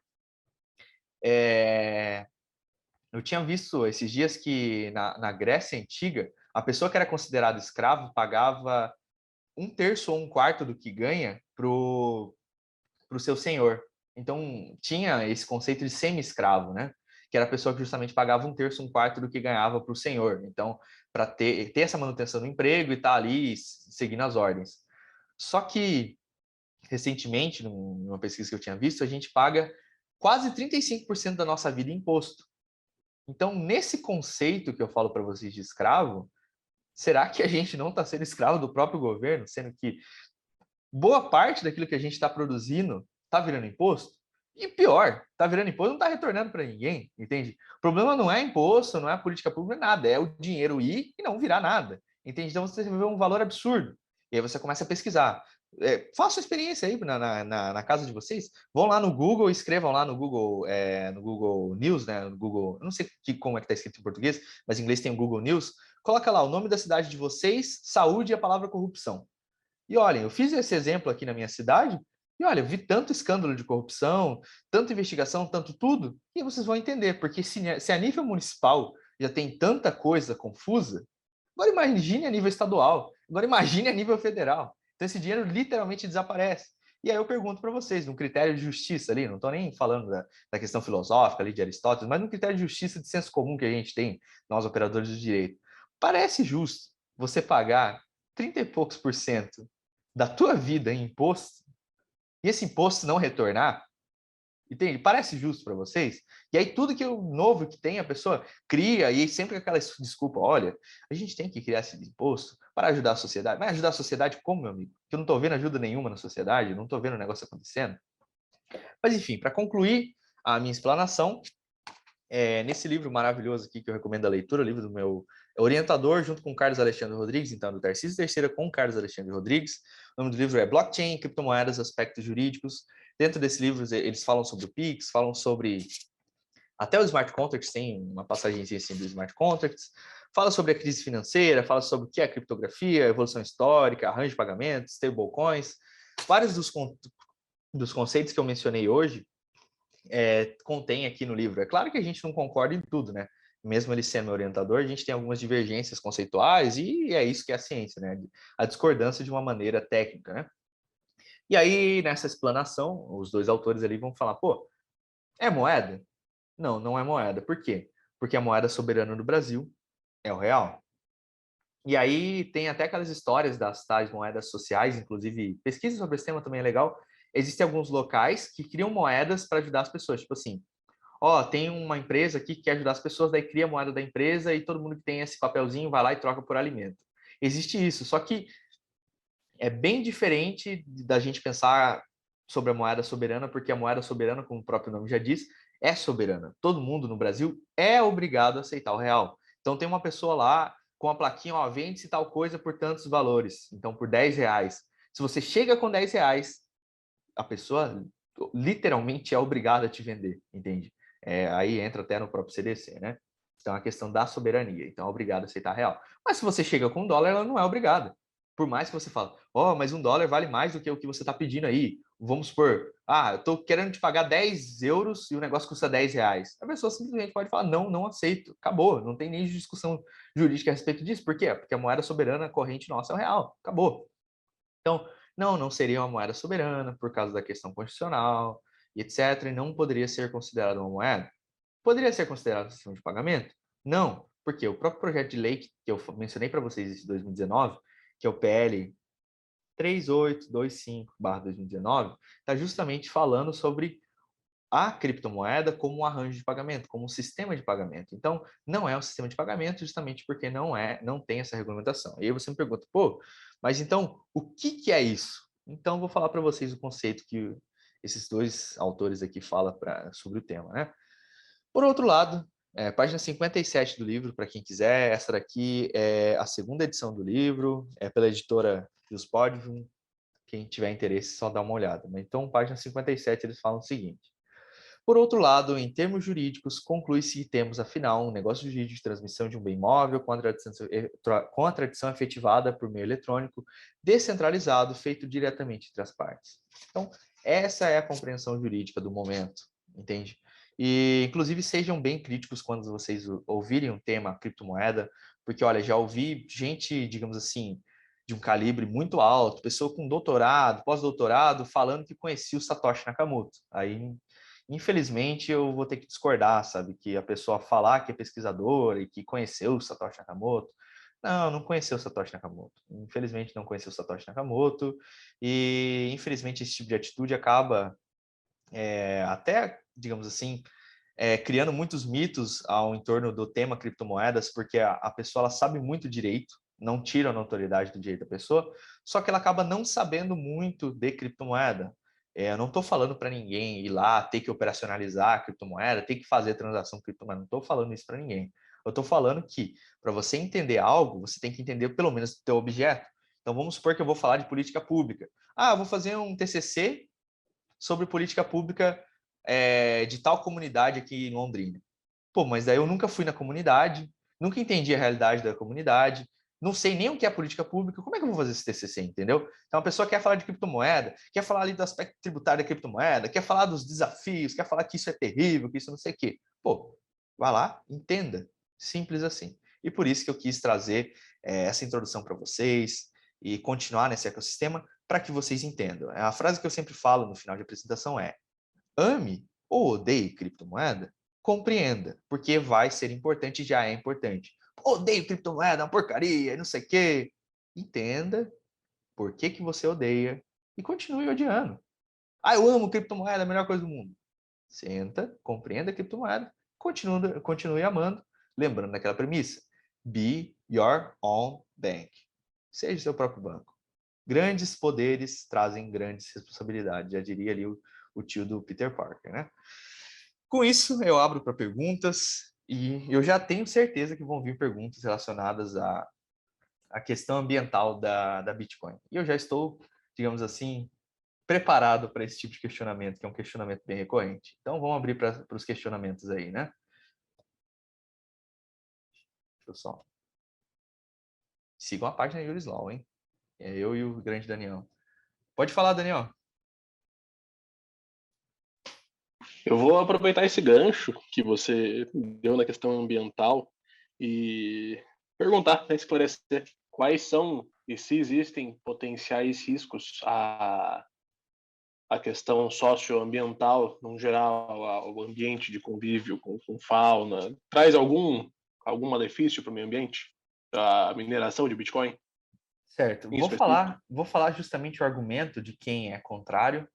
eu tinha visto esses dias que na Grécia Antiga, a pessoa que era considerada escravo pagava 1/3 ou 1/4 do que ganha pro seu senhor. Então, tinha esse conceito de semi-escravo, né? Que era a pessoa que justamente pagava 1/3, 1/4 do que ganhava para o senhor. Então, para ter essa manutenção do emprego e estar ali seguindo as ordens. Só que, recentemente, numa pesquisa que eu tinha visto, a gente paga quase 35% da nossa vida em imposto. Então, nesse conceito que eu falo para vocês de escravo, será que a gente não está sendo escravo do próprio governo, sendo que boa parte daquilo que a gente está produzindo está virando imposto? E pior, está virando imposto, não está retornando para ninguém, entende? O problema não é imposto, não é política pública, nada, é o dinheiro ir e não virar nada, entende? Então você vê um valor absurdo. E aí você começa a pesquisar. Faça a experiência aí na casa de vocês. Vão lá no Google, escrevam lá no Google News, né? No Google, eu não sei como é que está escrito em português, mas em inglês tem o Google News. Coloca lá o nome da cidade de vocês, saúde e a palavra corrupção. E olhem, eu fiz esse exemplo aqui na minha cidade, e olha, eu vi tanto escândalo de corrupção, tanta investigação, tanto tudo, e vocês vão entender, porque se a nível municipal já tem tanta coisa confusa, agora imagine a nível estadual, agora imagine a nível federal. Então esse dinheiro literalmente desaparece. E aí eu pergunto para vocês, no critério de justiça ali, não estou nem falando da questão filosófica ali de Aristóteles, mas no critério de justiça de senso comum que a gente tem, nós operadores do direito, parece justo você pagar 30 e poucos por cento da tua vida em imposto, e esse imposto não retornar, entende? Parece justo para vocês? E aí tudo que é novo que tem, a pessoa cria, e sempre aquela desculpa, olha, a gente tem que criar esse imposto para ajudar a sociedade. Vai ajudar a sociedade como, meu amigo? Porque eu não estou vendo ajuda nenhuma na sociedade, não estou vendo o negócio acontecendo. Mas enfim, para concluir a minha explanação, nesse livro maravilhoso aqui que eu recomendo a leitura, o livro do meu orientador, junto com Carlos Alexandre Rodrigues, então do Tarcísio Terceira com Carlos Alexandre Rodrigues. O nome do livro é Blockchain, Criptomoedas, Aspectos Jurídicos. Dentro desse livro, eles falam sobre o Pix, falam sobre até o smart contracts, tem uma passagem assim do smart contracts, fala sobre a crise financeira, fala sobre o que é criptografia, evolução histórica, arranjo de pagamentos, stablecoins, vários dos conceitos que eu mencionei hoje contém aqui no livro. É claro que a gente não concorda em tudo, né? Mesmo ele sendo orientador, a gente tem algumas divergências conceituais e é isso que é a ciência, né? A discordância de uma maneira técnica, né? E aí, nessa explanação, os dois autores ali vão falar, pô, é moeda? Não, não é moeda. Por quê? Porque a moeda soberana do Brasil é o real. E aí tem até aquelas histórias das tais moedas sociais, inclusive pesquisa sobre esse tema também é legal. existem alguns locais que criam moedas para ajudar as pessoas. Tipo assim, ó, tem uma empresa aqui que quer ajudar as pessoas, daí cria a moeda da empresa e todo mundo que tem esse papelzinho vai lá e troca por alimento. Existe isso, só que é bem diferente da gente pensar sobre a moeda soberana, porque a moeda soberana, como o próprio nome já diz, é soberana. Todo mundo no Brasil é obrigado a aceitar o real. Então tem uma pessoa lá com a plaquinha, ó, vende-se tal coisa por tantos valores, então por R$ 10. Se você chega com R$ 10, a pessoa literalmente é obrigada a te vender, entende? Aí entra até no próprio CDC, né? Então a questão da soberania, então é obrigado a aceitar real. Mas se você chega com $1, ela não é obrigada. Por mais que você fale, ó, mas $1 vale mais do que o que você está pedindo aí. Vamos supor, eu tô querendo te pagar 10 euros e o negócio custa R$ 10. A pessoa simplesmente pode falar, não, não aceito. Acabou, não tem nem discussão jurídica a respeito disso. Por quê? Porque a moeda soberana corrente nossa é o real. Acabou. Então, não seria uma moeda soberana por causa da questão constitucional e etc. E não poderia ser considerada uma moeda. Poderia ser considerado um sistema de pagamento? Não, porque o próprio projeto de lei que eu mencionei para vocês em 2019, que é o PL 3825/2019, está justamente falando sobre a criptomoeda como um arranjo de pagamento, como um sistema de pagamento. Então, não é um sistema de pagamento justamente porque não tem essa regulamentação. E aí você me pergunta, pô, mas então o que é isso? Então, vou falar para vocês o conceito que esses dois autores aqui falam sobre o tema, né? Por outro lado, página 57 do livro, para quem quiser, essa daqui é a segunda edição do livro, é pela editora Fios Podium. Quem tiver interesse, só dá uma olhada. Então, página 57, eles falam o seguinte: por outro lado, em termos jurídicos, conclui-se que temos, afinal, um negócio jurídico de transmissão de um bem imóvel com a tradição efetivada por meio eletrônico, descentralizado, feito diretamente entre as partes. Então, essa é a compreensão jurídica do momento, entende? E, inclusive, sejam bem críticos quando vocês ouvirem um tema criptomoeda, porque, olha, já ouvi gente, digamos assim, de um calibre muito alto, pessoa com doutorado, pós-doutorado, falando que conhecia o Satoshi Nakamoto. Aí, infelizmente, eu vou ter que discordar, sabe? Que a pessoa falar que é pesquisadora e que conheceu o Satoshi Nakamoto. Não conheceu o Satoshi Nakamoto. Infelizmente, não conheceu o Satoshi Nakamoto. E, infelizmente, esse tipo de atitude acaba até, digamos assim, criando muitos mitos ao entorno do tema criptomoedas, porque a pessoa ela sabe muito direito, não tira a notoriedade do direito da pessoa, só que ela acaba não sabendo muito de criptomoeda. Eu não estou falando para ninguém ir lá, ter que operacionalizar a criptomoeda, ter que fazer transação criptomoeda, não estou falando isso para ninguém. Eu estou falando que, para você entender algo, você tem que entender pelo menos o teu objeto. Então, vamos supor que eu vou falar de política pública. Eu vou fazer um TCC sobre política pública de tal comunidade aqui em Londrina. Pô, mas daí eu nunca fui na comunidade, nunca entendi a realidade da comunidade, não sei nem o que é política pública, como é que eu vou fazer esse TCC, entendeu? Então a pessoa quer falar de criptomoeda, quer falar ali do aspecto tributário da criptomoeda, quer falar dos desafios, quer falar que isso é terrível, que isso não sei o quê. Pô, vá lá, entenda. Simples assim. E por isso que eu quis trazer essa introdução para vocês e continuar nesse ecossistema para que vocês entendam. A frase que eu sempre falo no final de apresentação é: ame ou odeie criptomoeda, compreenda, porque vai ser importante e já é importante. Odeio criptomoeda, é uma porcaria, não sei o quê. Entenda por que você odeia e continue odiando. Eu amo criptomoeda, é a melhor coisa do mundo. Senta, compreenda a criptomoeda, continue amando, lembrando daquela premissa: be your own bank. Seja seu próprio banco. Grandes poderes trazem grandes responsabilidades, já diria ali o tio do Peter Parker, né? Com isso, eu abro para perguntas e eu já tenho certeza que vão vir perguntas relacionadas à questão ambiental da Bitcoin. E eu já estou, digamos assim, preparado para esse tipo de questionamento, que é um questionamento bem recorrente. Então, vamos abrir para os questionamentos aí, né? Deixa eu só. Sigam a página Yuris Law, hein? É eu e o grande Daniel. Pode falar, Daniel. Eu vou aproveitar esse gancho que você deu na questão ambiental e perguntar, esclarecer quais são e se existem potenciais riscos à questão socioambiental, no geral, ao ambiente de convívio com fauna. Traz algum malefício para o meio ambiente? A mineração de Bitcoin, Certo. em Vou específico? falar justamente o argumento de quem é contrário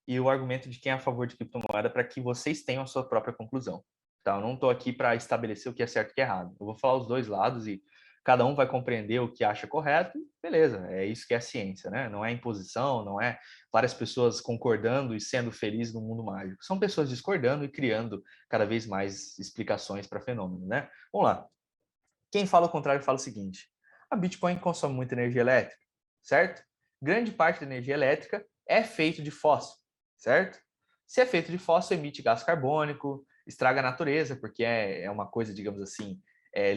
e o argumento de quem é a favor de criptomoeda para que vocês tenham a sua própria conclusão. Tá? Eu não estou aqui para estabelecer o que é certo e o que é errado. Eu vou falar os dois lados e cada um vai compreender o que acha correto, e beleza, é isso que é a ciência, né? Não é imposição, não é várias pessoas concordando e sendo felizes no mundo mágico. São pessoas discordando e criando cada vez mais explicações para fenômenos, né? Vamos lá. Quem fala o contrário fala o seguinte: a Bitcoin consome muita energia elétrica, certo? Grande parte da energia elétrica é feito de fósforo, certo? Se é feito de fósforo, emite gás carbônico, estraga a natureza, porque é uma coisa, digamos assim,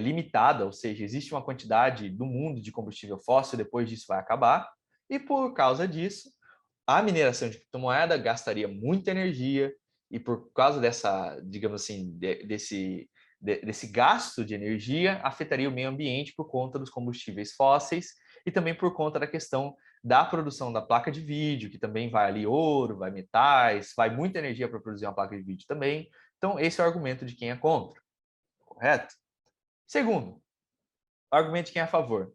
limitada, ou seja, existe uma quantidade no mundo de combustível fóssil, depois disso vai acabar, e por causa disso, a mineração de criptomoeda gastaria muita energia, e por causa dessa, digamos assim, desse gasto de energia, afetaria o meio ambiente por conta dos combustíveis fósseis e também por conta da questão da produção da placa de vídeo, que também vai ali ouro, vai metais, vai muita energia para produzir uma placa de vídeo também. Então, esse é o argumento de quem é contra, correto? Segundo, o argumento de quem é a favor.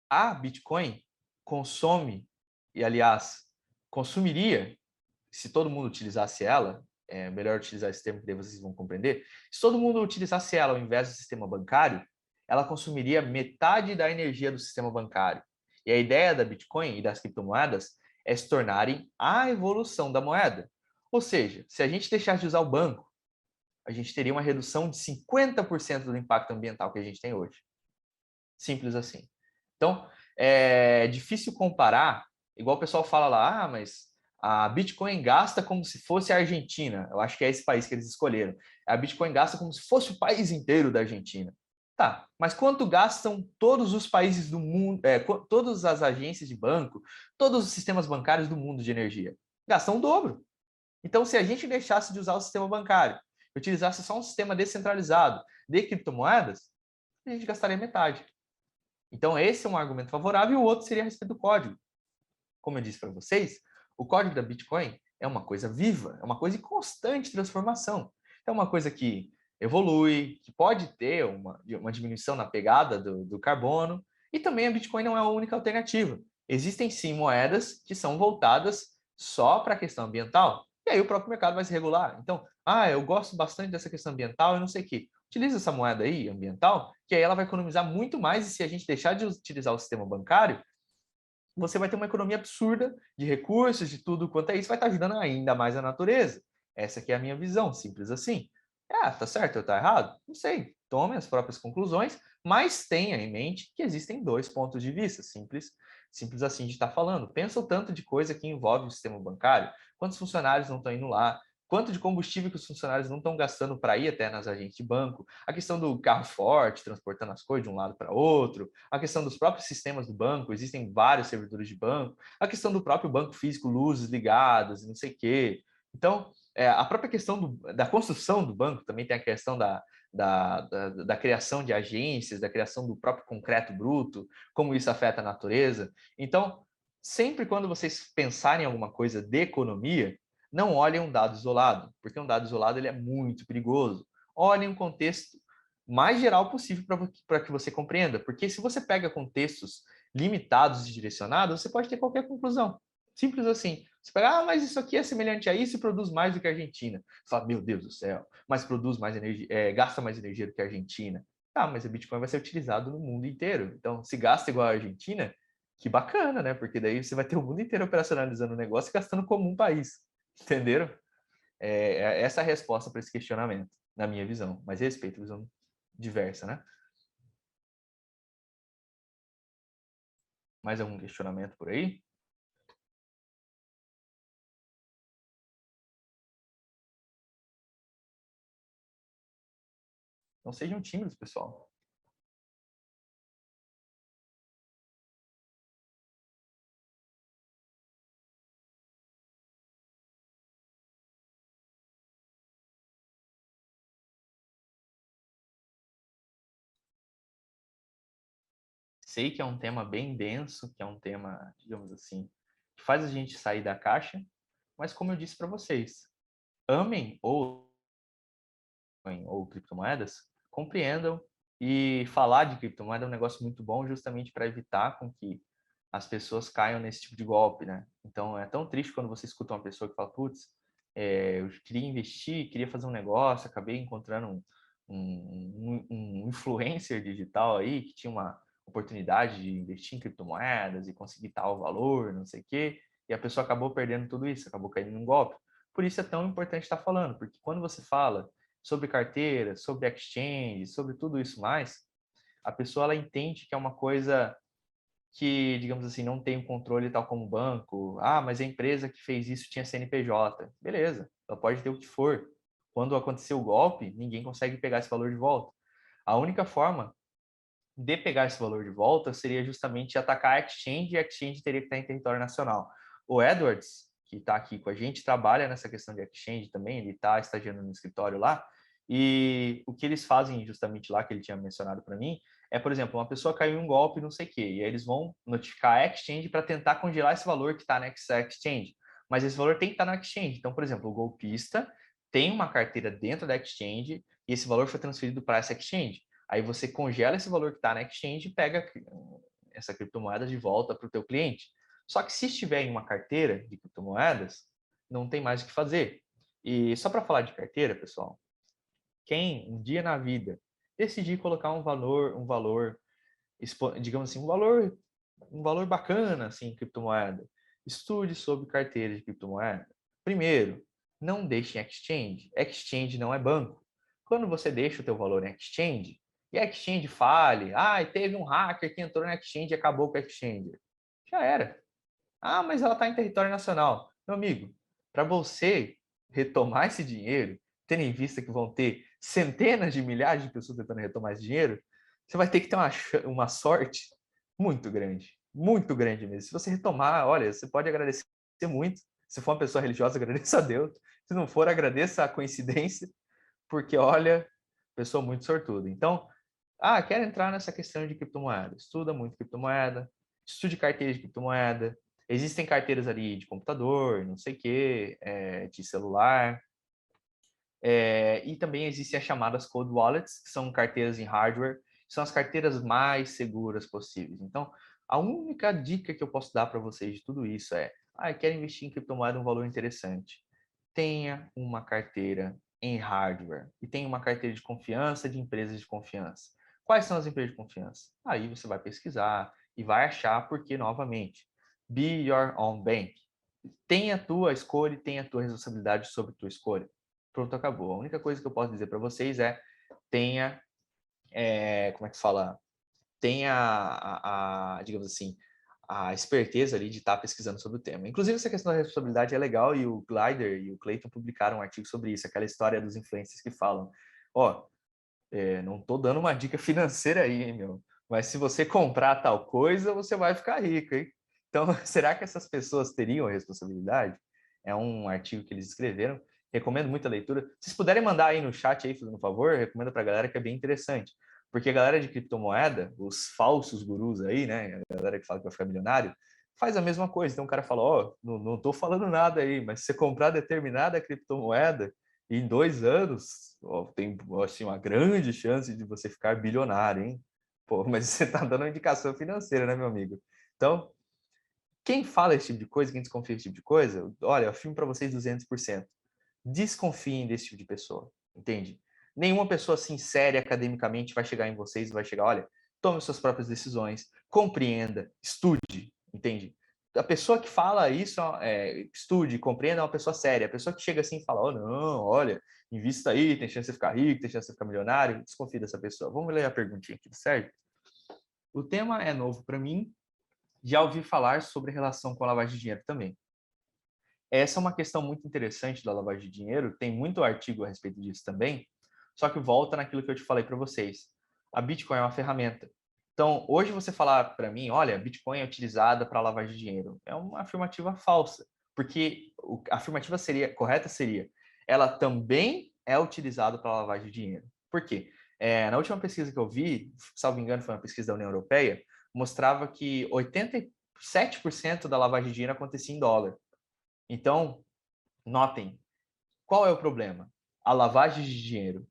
A Bitcoin consome, e aliás, consumiria, se todo mundo utilizasse ela, é melhor utilizar esse termo que daí vocês vão compreender, se todo mundo utilizasse ela ao invés do sistema bancário, ela consumiria metade da energia do sistema bancário. E a ideia da Bitcoin e das criptomoedas é se tornarem a evolução da moeda. Ou seja, se a gente deixar de usar o banco, a gente teria uma redução de 50% do impacto ambiental que a gente tem hoje. Simples assim. Então, é difícil comparar, igual o pessoal fala lá, mas a Bitcoin gasta como se fosse a Argentina. Eu acho que é esse país que eles escolheram. A Bitcoin gasta como se fosse o país inteiro da Argentina. Tá, mas quanto gastam todos os países do mundo, todas as agências de banco, todos os sistemas bancários do mundo de energia? Gastam o dobro. Então, se a gente deixasse de usar o sistema bancário, utilizasse só um sistema descentralizado de criptomoedas, a gente gastaria metade. Então, esse é um argumento favorável e o outro seria a respeito do código. Como eu disse para vocês, o código da Bitcoin é uma coisa viva, é uma coisa em constante transformação. É uma coisa que evolui, que pode ter uma diminuição na pegada do carbono, e também a Bitcoin não é a única alternativa. Existem sim moedas que são voltadas só para a questão ambiental, e aí o próprio mercado vai se regular. Então, eu gosto bastante dessa questão ambiental e não sei o quê. Utiliza essa moeda aí, ambiental, que aí ela vai economizar muito mais, e se a gente deixar de utilizar o sistema bancário, você vai ter uma economia absurda de recursos, de tudo quanto é isso, vai estar ajudando ainda mais a natureza. Essa aqui é a minha visão, simples assim. Tá certo ou tá errado? Não sei. Tome as próprias conclusões, mas tenha em mente que existem dois pontos de vista, simples assim de estar falando. Pensa o tanto de coisa que envolve o sistema bancário, quantos funcionários não estão indo lá, quanto de combustível que os funcionários não estão gastando para ir até nas agências de banco, a questão do carro forte, transportando as coisas de um lado para outro, a questão dos próprios sistemas do banco, existem vários servidores de banco, a questão do próprio banco físico, luzes ligadas, não sei o quê. Então, a própria questão da construção do banco, também tem a questão da criação de agências, da criação do próprio concreto bruto, como isso afeta a natureza. Então, sempre quando vocês pensarem em alguma coisa de economia, não olhem um dado isolado, porque um dado isolado ele é muito perigoso. Olhem um contexto mais geral possível para que você compreenda, porque se você pega contextos limitados e direcionados, você pode ter qualquer conclusão. Simples assim. Você pega, mas isso aqui é semelhante a isso e produz mais do que a Argentina. Você fala, meu Deus do céu, mas produz mais energia, gasta mais energia do que a Argentina. Mas a Bitcoin vai ser utilizado no mundo inteiro. Então, se gasta igual a Argentina, que bacana, né? Porque daí você vai ter o mundo inteiro operacionalizando o negócio e gastando como um país. Entenderam? Essa é a resposta para esse questionamento, na minha visão. Mas respeito a visão diversa, né? Mais algum questionamento por aí? Não sejam tímidos, pessoal. Sei que é um tema bem denso, que é um tema, digamos assim, que faz a gente sair da caixa, mas como eu disse para vocês, amem ou criptomoedas, compreendam, e falar de criptomoeda é um negócio muito bom justamente para evitar com que as pessoas caiam nesse tipo de golpe, né? Então, é tão triste quando você escuta uma pessoa que fala, putz, eu queria investir, queria fazer um negócio, acabei encontrando um influencer digital aí que tinha uma oportunidade de investir em criptomoedas e conseguir tal valor, não sei o quê, e a pessoa acabou perdendo tudo isso, acabou caindo num golpe. Por isso é tão importante estar falando, porque quando você fala sobre carteira, sobre exchange, sobre tudo isso mais, a pessoa ela entende que é uma coisa que, digamos assim, não tem um controle tal como o banco. Ah, mas a empresa que fez isso tinha CNPJ. Beleza, ela pode ter o que for. Quando aconteceu o golpe, ninguém consegue pegar esse valor de volta. A única forma de pegar esse valor de volta seria justamente atacar a exchange, e a exchange teria que estar em território nacional. O Edwards, que está aqui com a gente, trabalha nessa questão de exchange também, ele está estagiando no escritório lá, e o que eles fazem justamente lá, que ele tinha mencionado para mim, é, por exemplo, uma pessoa caiu em um golpe, não sei o quê, e aí eles vão notificar a exchange para tentar congelar esse valor que está na exchange. Mas esse valor tem que estar na exchange. Então, por exemplo, o golpista tem uma carteira dentro da exchange e esse valor foi transferido para essa exchange. Aí você congela esse valor que está na exchange e pega essa criptomoeda de volta para o teu cliente. Só que se estiver em uma carteira de criptomoedas, não tem mais o que fazer. E só para falar de carteira, pessoal, quem um dia na vida decidir colocar um valor, digamos assim, um valor bacana assim em criptomoeda, estude sobre carteira de criptomoeda. Primeiro, não deixe em exchange. Exchange não é banco. Quando você deixa o teu valor em exchange, e a exchange fale, teve um hacker que entrou na exchange e acabou com a exchange. Já era. Ah, mas ela está em território nacional. Meu amigo, para você retomar esse dinheiro, tendo em vista que vão ter centenas de milhares de pessoas tentando retomar esse dinheiro, você vai ter que ter uma sorte muito grande mesmo. Se você retomar, olha, você pode agradecer muito. Se for uma pessoa religiosa, agradeça a Deus. Se não for, agradeça a coincidência, porque olha, pessoa muito sortuda. Então, quero entrar nessa questão de criptomoeda. Estuda muito criptomoeda, estude carteira de criptomoeda. Existem carteiras ali de computador, não sei o quê, de celular. E também existem as chamadas cold wallets, que são carteiras em hardware, que são as carteiras mais seguras possíveis. Então, a única dica que eu posso dar para vocês de tudo isso é: quero investir em criptomoeda um valor interessante. Tenha uma carteira em hardware e tenha uma carteira de confiança de empresas de confiança. Quais são as empresas de confiança? Aí você vai pesquisar e vai achar porque, novamente, be your own bank. Tenha a tua escolha e tenha a tua responsabilidade sobre a tua escolha. Pronto, acabou. A única coisa que eu posso dizer para vocês é tenha, como é que fala? Tenha digamos assim, a esperteza ali de estar pesquisando sobre o tema. Inclusive, essa questão da responsabilidade é legal e o Glider e o Clayton publicaram um artigo sobre isso, aquela história dos influencers que falam, não estou dando uma dica financeira aí, hein, meu, mas se você comprar tal coisa, você vai ficar rico, hein? Então, será que essas pessoas teriam a responsabilidade? É um artigo que eles escreveram, recomendo muita leitura. Se vocês puderem mandar aí no chat aí, fazendo um favor, recomendo para a galera que é bem interessante. Porque a galera de criptomoeda, os falsos gurus aí, né, a galera que fala que vai ficar milionário, faz a mesma coisa. Então o cara fala, não estou falando nada aí, mas se você comprar determinada criptomoeda, em 2 anos, tem assim, uma grande chance de você ficar bilionário, hein? Pô, mas você está dando uma indicação financeira, né, meu amigo? Então, quem fala esse tipo de coisa, quem desconfia desse tipo de coisa, olha, eu afirmo para vocês 200%. Desconfiem desse tipo de pessoa, entende? Nenhuma pessoa assim séria academicamente vai chegar em vocês e vai chegar, olha, tome suas próprias decisões, compreenda, estude, entende? A pessoa que fala isso, estude, compreenda, é uma pessoa séria. A pessoa que chega assim e fala, não, olha, invista aí, tem chance de ficar rico, tem chance de ficar milionário, desconfie dessa pessoa. Vamos ler a perguntinha aqui, certo? O tema é novo para mim, já ouvi falar sobre relação com a lavagem de dinheiro também. Essa é uma questão muito interessante da lavagem de dinheiro, tem muito artigo a respeito disso também, só que volta naquilo que eu te falei para vocês. A Bitcoin é uma ferramenta. Então, hoje você falar para mim, olha, Bitcoin é utilizada para lavagem de dinheiro, é uma afirmativa falsa, porque a afirmativa correta seria, ela também é utilizada para lavagem de dinheiro. Por quê? Na última pesquisa que eu vi, salvo engano, foi uma pesquisa da União Europeia, mostrava que 87% da lavagem de dinheiro acontecia em dólar. Então, notem, qual é o problema? A lavagem de dinheiro.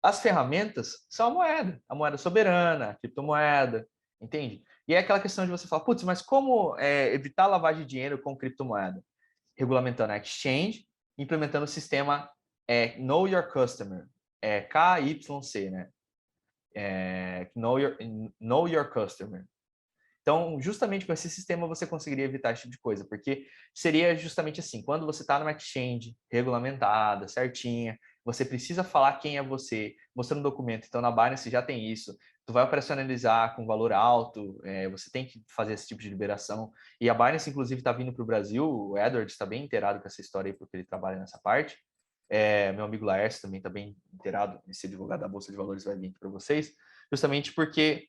As ferramentas são a moeda soberana, a criptomoeda, entende? E é aquela questão de você falar, putz, mas como evitar lavagem de dinheiro com criptomoeda? Regulamentando a exchange, implementando o sistema Know Your Customer, KYC, né? Know Your Customer. Então, justamente com esse sistema você conseguiria evitar esse tipo de coisa, porque seria justamente assim, quando você está numa exchange regulamentada, certinha, você precisa falar quem é você, mostrando um documento. Então, na Binance já tem isso. Tu vai operacionalizar com valor alto, você tem que fazer esse tipo de liberação. E a Binance, inclusive, está vindo para o Brasil. O Edward está bem inteirado com essa história aí, porque ele trabalha nessa parte. Meu amigo Laércio também está bem inteirado. Esse advogado da Bolsa de Valores vai vir para vocês, justamente porque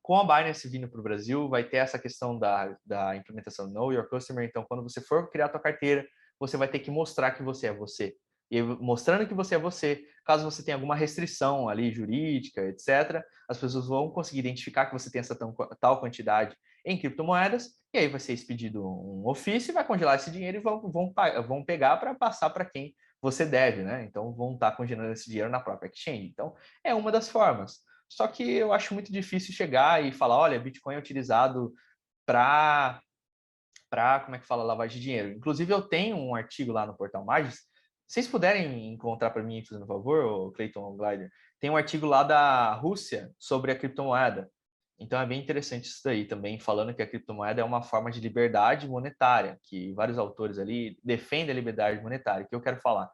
com a Binance vindo para o Brasil, vai ter essa questão da implementação Know Your Customer. Então, quando você for criar a tua carteira, você vai ter que mostrar que você é você. E mostrando que você é você, caso você tenha alguma restrição ali jurídica, etc., as pessoas vão conseguir identificar que você tem essa tal quantidade em criptomoedas, e aí vai ser expedido um ofício, vai congelar esse dinheiro e vão pegar para passar para quem você deve, né? Então, vão estar congelando esse dinheiro na própria exchange. Então, é uma das formas. Só que eu acho muito difícil chegar e falar, olha, Bitcoin é utilizado para, como é que fala, lavagem de dinheiro. Inclusive, eu tenho um artigo lá no Portal Magis. Se vocês puderem encontrar para mim, fazendo um favor, Clayton Glider, tem um artigo lá da Rússia sobre a criptomoeda. Então, é bem interessante isso daí também, falando que a criptomoeda é uma forma de liberdade monetária, que vários autores ali defendem a liberdade monetária, que eu quero falar.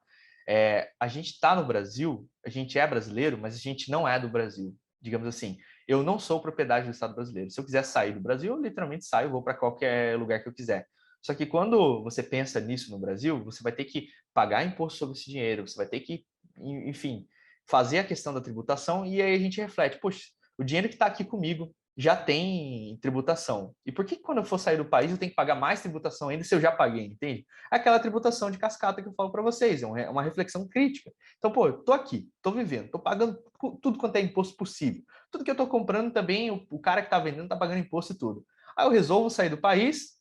A gente está no Brasil, a gente é brasileiro, mas a gente não é do Brasil. Digamos assim, eu não sou propriedade do Estado brasileiro. Se eu quiser sair do Brasil, eu literalmente saio, vou para qualquer lugar que eu quiser. Só que quando você pensa nisso no Brasil, você vai ter que pagar imposto sobre esse dinheiro, você vai ter que, enfim, fazer a questão da tributação, e aí a gente reflete, poxa, o dinheiro que está aqui comigo já tem tributação. E por que quando eu for sair do país eu tenho que pagar mais tributação ainda se eu já paguei, entende? Aquela tributação de cascata que eu falo para vocês, é uma reflexão crítica. Então, pô, eu tô aqui, tô vivendo, tô pagando tudo quanto é imposto possível. Tudo que eu tô comprando também, o cara que tá vendendo tá pagando imposto e tudo. Aí eu resolvo sair do país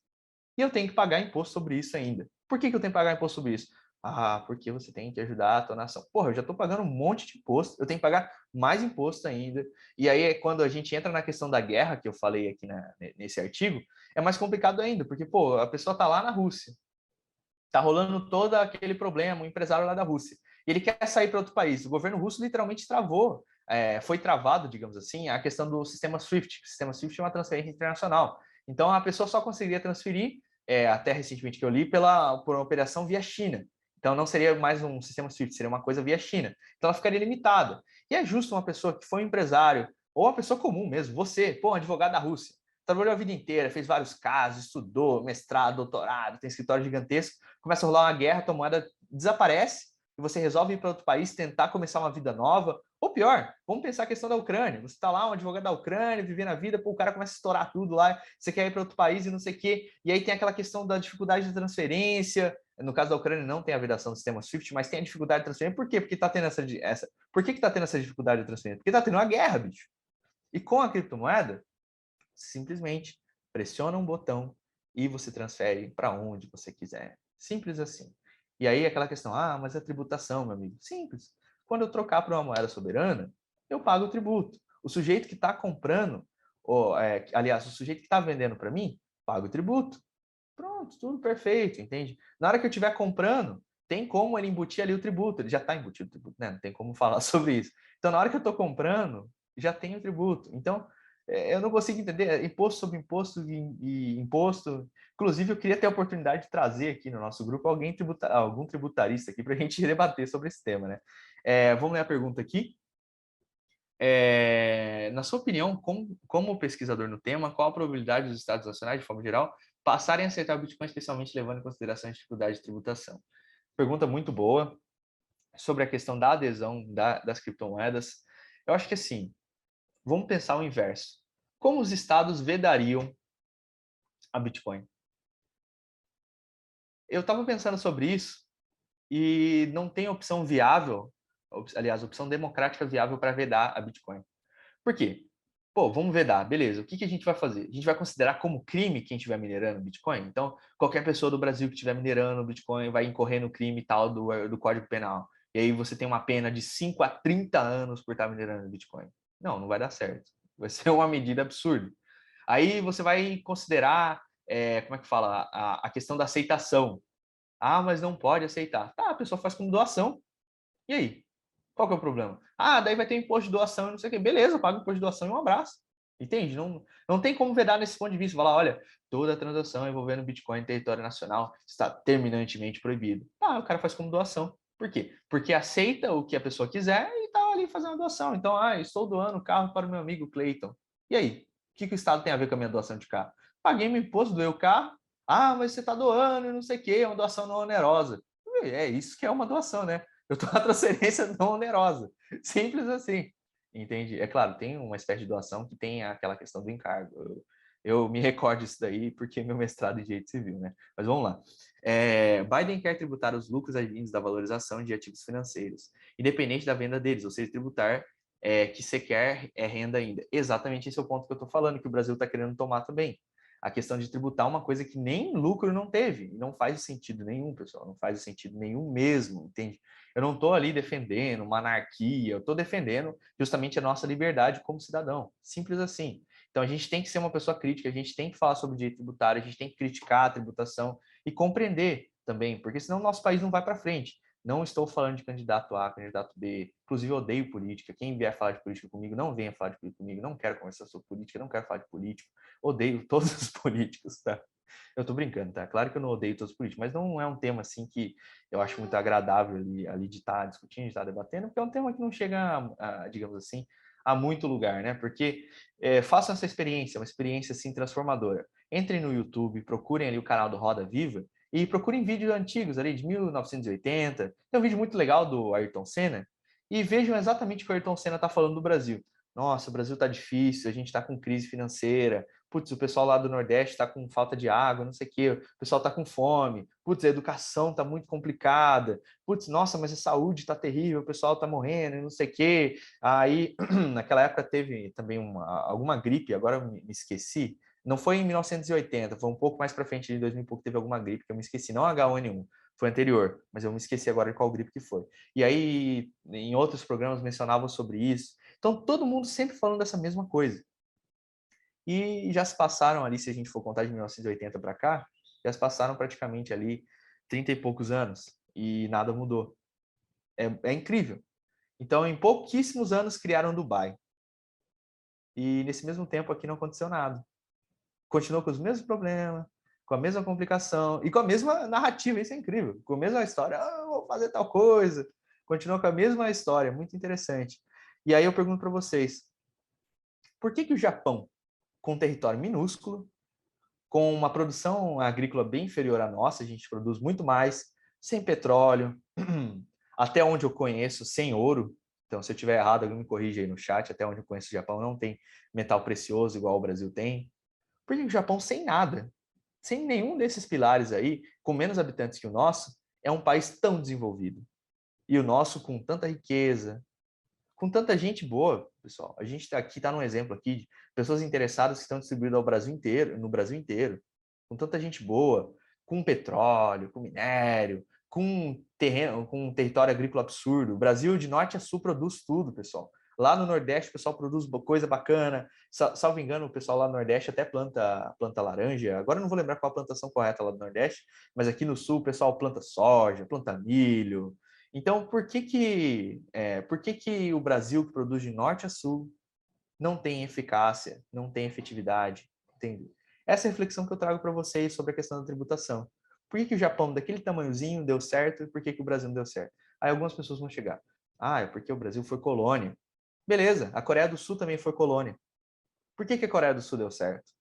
e eu tenho que pagar imposto sobre isso ainda. Por que eu tenho que pagar imposto sobre isso? Ah, porque você tem que ajudar a tua nação. Porra, eu já estou pagando um monte de imposto, eu tenho que pagar mais imposto ainda. E aí é quando a gente entra na questão da guerra, que eu falei aqui nesse artigo, é mais complicado ainda, porque, pô, a pessoa está lá na Rússia, tá rolando todo aquele problema, o empresário lá da Rússia, e ele quer sair para outro país. O governo russo literalmente travou, foi travado, digamos assim, a questão do sistema SWIFT. O sistema SWIFT é uma transferência internacional. Então, a pessoa só conseguiria transferir, até recentemente que eu li, por uma operação via China. Então, não seria mais um sistema SWIFT, seria uma coisa via China. Então, ela ficaria limitada. E é justo uma pessoa que foi um empresário, ou uma pessoa comum mesmo, você, pô, um advogado da Rússia, trabalhou a vida inteira, fez vários casos, estudou, mestrado, doutorado, tem escritório gigantesco, começa a rolar uma guerra, tua moeda desaparece, e você resolve ir para outro país, tentar começar uma vida nova, ou pior, vamos pensar a questão da Ucrânia, você está lá, um advogado da Ucrânia, vivendo a vida, pô, o cara começa a estourar tudo lá, você quer ir para outro país e não sei o quê, e aí tem aquela questão da dificuldade de transferência, no caso da Ucrânia não tem a vedação do sistema SWIFT, mas tem a dificuldade de transferência, por quê? Porque está tendo por que está tendo essa dificuldade de transferência? Porque está tendo uma guerra, bicho. E com a criptomoeda, simplesmente pressiona um botão e você transfere para onde você quiser. Simples assim. E aí aquela questão, mas a tributação, meu amigo. Simples. Quando eu trocar para uma moeda soberana, eu pago o tributo. O sujeito que está comprando, aliás, o sujeito que está vendendo para mim, paga o tributo. Pronto, tudo perfeito, entende? Na hora que eu estiver comprando, tem como ele embutir ali o tributo. Ele já está embutido o tributo, né? Não tem como falar sobre isso. Então, na hora que eu estou comprando, já tem o tributo. Então, eu não consigo entender imposto sobre imposto e imposto. Inclusive, eu queria ter a oportunidade de trazer aqui no nosso grupo algum tributarista aqui para a gente debater sobre esse tema, né? Vamos ler a pergunta aqui. Na sua opinião, como pesquisador no tema, qual a probabilidade dos estados nacionais, de forma geral, passarem a aceitar o Bitcoin, especialmente levando em consideração a dificuldade de tributação? Pergunta muito boa sobre a questão da adesão das criptomoedas. Eu acho que assim, vamos pensar o inverso. Como os estados vedariam a Bitcoin? Eu estava pensando sobre isso e não tem opção viável, aliás, opção democrática viável para vedar a Bitcoin. Por quê? Pô, vamos vedar, beleza. O que a gente vai fazer? A gente vai considerar como crime quem estiver minerando Bitcoin? Então, qualquer pessoa do Brasil que estiver minerando Bitcoin vai incorrer no crime tal do Código Penal. E aí você tem uma pena de 5 a 30 anos por estar minerando Bitcoin. Não vai dar certo. Vai ser uma medida absurda. Aí você vai considerar, como é que fala, a questão da aceitação. Ah, mas não pode aceitar. Tá, a pessoa faz como doação. E aí? Qual que é o problema? Ah, daí vai ter imposto de doação e não sei o quê. Beleza, paga o imposto de doação e um abraço. Entende? Não tem como vedar nesse ponto de vista. Falar, olha, toda transação envolvendo Bitcoin em território nacional está terminantemente proibido. Ah, o cara faz como doação. Por quê? Porque aceita o que a pessoa quiser e está ali fazendo a doação. Então, estou doando o carro para o meu amigo Clayton. E aí? O que o Estado tem a ver com a minha doação de carro? Paguei meu imposto, doei o carro. Ah, mas você está doando e não sei o quê, é uma doação não onerosa. É isso que é uma doação, né? Eu estou na transferência não onerosa. Simples assim. Entende? É claro, tem uma espécie de doação que tem aquela questão do encargo. Eu me recordo disso daí porque meu mestrado em Direito Civil, né? Mas vamos lá. Biden quer tributar os lucros advindos da valorização de ativos financeiros, independente da venda deles, ou seja, tributar que sequer é renda ainda. Exatamente esse é o ponto que eu estou falando, que o Brasil está querendo tomar também. A questão de tributar uma coisa que nem lucro não teve. E não faz sentido nenhum, pessoal. Não faz sentido nenhum mesmo, entende? Eu não estou ali defendendo uma anarquia, eu estou defendendo justamente a nossa liberdade como cidadão. Simples assim. Então a gente tem que ser uma pessoa crítica, a gente tem que falar sobre o direito tributário, a gente tem que criticar a tributação e compreender também, porque senão o nosso país não vai para frente. Não estou falando de candidato A, candidato B. Inclusive, eu odeio política. Quem vier falar de política comigo, não venha falar de política comigo. Não quero conversar sobre política, não quero falar de político. Odeio todos os políticos, tá? Eu tô brincando, tá? Claro que eu não odeio todos os políticos, mas não é um tema assim que eu acho muito agradável ali de estar discutindo, de estar debatendo, porque é um tema que não chega, digamos assim, a muito lugar, né? Porque façam essa experiência, uma experiência assim transformadora. Entrem no YouTube, procurem ali o canal do Roda Viva e procurem vídeos antigos ali de 1980. Tem um vídeo muito legal do Ayrton Senna e vejam exatamente o que o Ayrton Senna está falando do Brasil. Nossa, o Brasil está difícil, a gente está com crise financeira. Putz, o pessoal lá do Nordeste está com falta de água, não sei o quê, o pessoal está com fome. Putz, a educação está muito complicada. Putz, nossa, mas a saúde está terrível, o pessoal está morrendo, não sei o quê. Aí, naquela época teve também alguma gripe, agora eu me esqueci. Não foi em 1980, foi um pouco mais para frente, de 2000 e pouco, teve alguma gripe que eu me esqueci, não H1N1, foi anterior, mas eu me esqueci agora de qual gripe que foi. E aí, em outros programas mencionavam sobre isso. Então, todo mundo sempre falando dessa mesma coisa. E já se passaram ali, se a gente for contar de 1980 para cá, já se passaram praticamente ali 30 e poucos anos e nada mudou. É incrível. Então, em pouquíssimos anos criaram Dubai. E nesse mesmo tempo aqui não aconteceu nada. Continuou com os mesmos problemas, com a mesma complicação e com a mesma narrativa, isso é incrível. Com a mesma história, vou fazer tal coisa. Continua com a mesma história, muito interessante. E aí eu pergunto para vocês, por que o Japão, com um território minúsculo, com uma produção agrícola bem inferior à nossa, a gente produz muito mais, sem petróleo, até onde eu conheço, sem ouro. Então, se eu estiver errado, alguém me corrige aí no chat. Até onde eu conheço o Japão, não tem metal precioso igual o Brasil tem. Por que o Japão, sem nada, sem nenhum desses pilares aí, com menos habitantes que o nosso, é um país tão desenvolvido? E o nosso, com tanta riqueza, com tanta gente boa, pessoal. A gente aqui está num exemplo aqui de pessoas interessadas que estão distribuídas ao Brasil inteiro, no Brasil inteiro, com tanta gente boa, com petróleo, com minério, com terreno, com um território agrícola absurdo. O Brasil de norte a sul produz tudo, pessoal. Lá no Nordeste o pessoal produz coisa bacana. Salvo engano, o pessoal lá no Nordeste até planta laranja. Agora eu não vou lembrar qual a plantação correta lá do Nordeste, mas aqui no Sul o pessoal planta soja, planta milho. Então, por que o Brasil, que produz de norte a sul, não tem eficácia, não tem efetividade? Entende? Essa é a reflexão que eu trago para vocês sobre a questão da tributação. Por que o Japão, daquele tamanhozinho, deu certo e por que o Brasil não deu certo? Aí algumas pessoas vão chegar. É porque o Brasil foi colônia. Beleza, a Coreia do Sul também foi colônia. Por que a Coreia do Sul deu certo?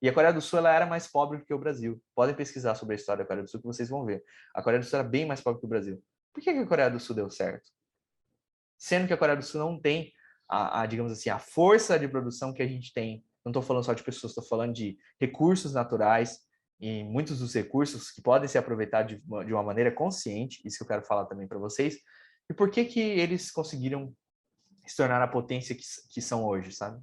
E a Coreia do Sul ela era mais pobre do que o Brasil. Podem pesquisar sobre a história da Coreia do Sul que vocês vão ver. A Coreia do Sul era bem mais pobre que o Brasil. Por que a Coreia do Sul deu certo? Sendo que a Coreia do Sul não tem digamos assim, a força de produção que a gente tem. Não estou falando só de pessoas, estou falando de recursos naturais e muitos dos recursos que podem ser aproveitados de uma maneira consciente, isso que eu quero falar também para vocês. E por que eles conseguiram se tornar a potência que são hoje, sabe?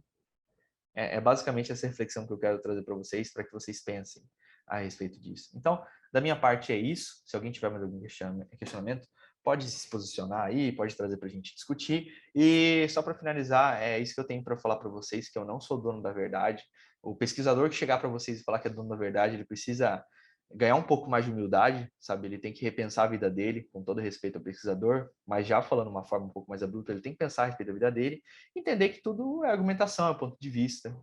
É basicamente essa reflexão que eu quero trazer para vocês, para que vocês pensem a respeito disso. Então, da minha parte é isso. Se alguém tiver mais algum questionamento, pode se posicionar aí, pode trazer para a gente discutir. E só para finalizar, é isso que eu tenho para falar para vocês, que eu não sou dono da verdade. O pesquisador que chegar para vocês e falar que é dono da verdade, ele precisa ganhar um pouco mais de humildade, sabe? Ele tem que repensar a vida dele, com todo respeito ao pesquisador, mas já falando de uma forma um pouco mais adulta, ele tem que pensar a respeito da vida dele, entender que tudo é argumentação, é ponto de vista.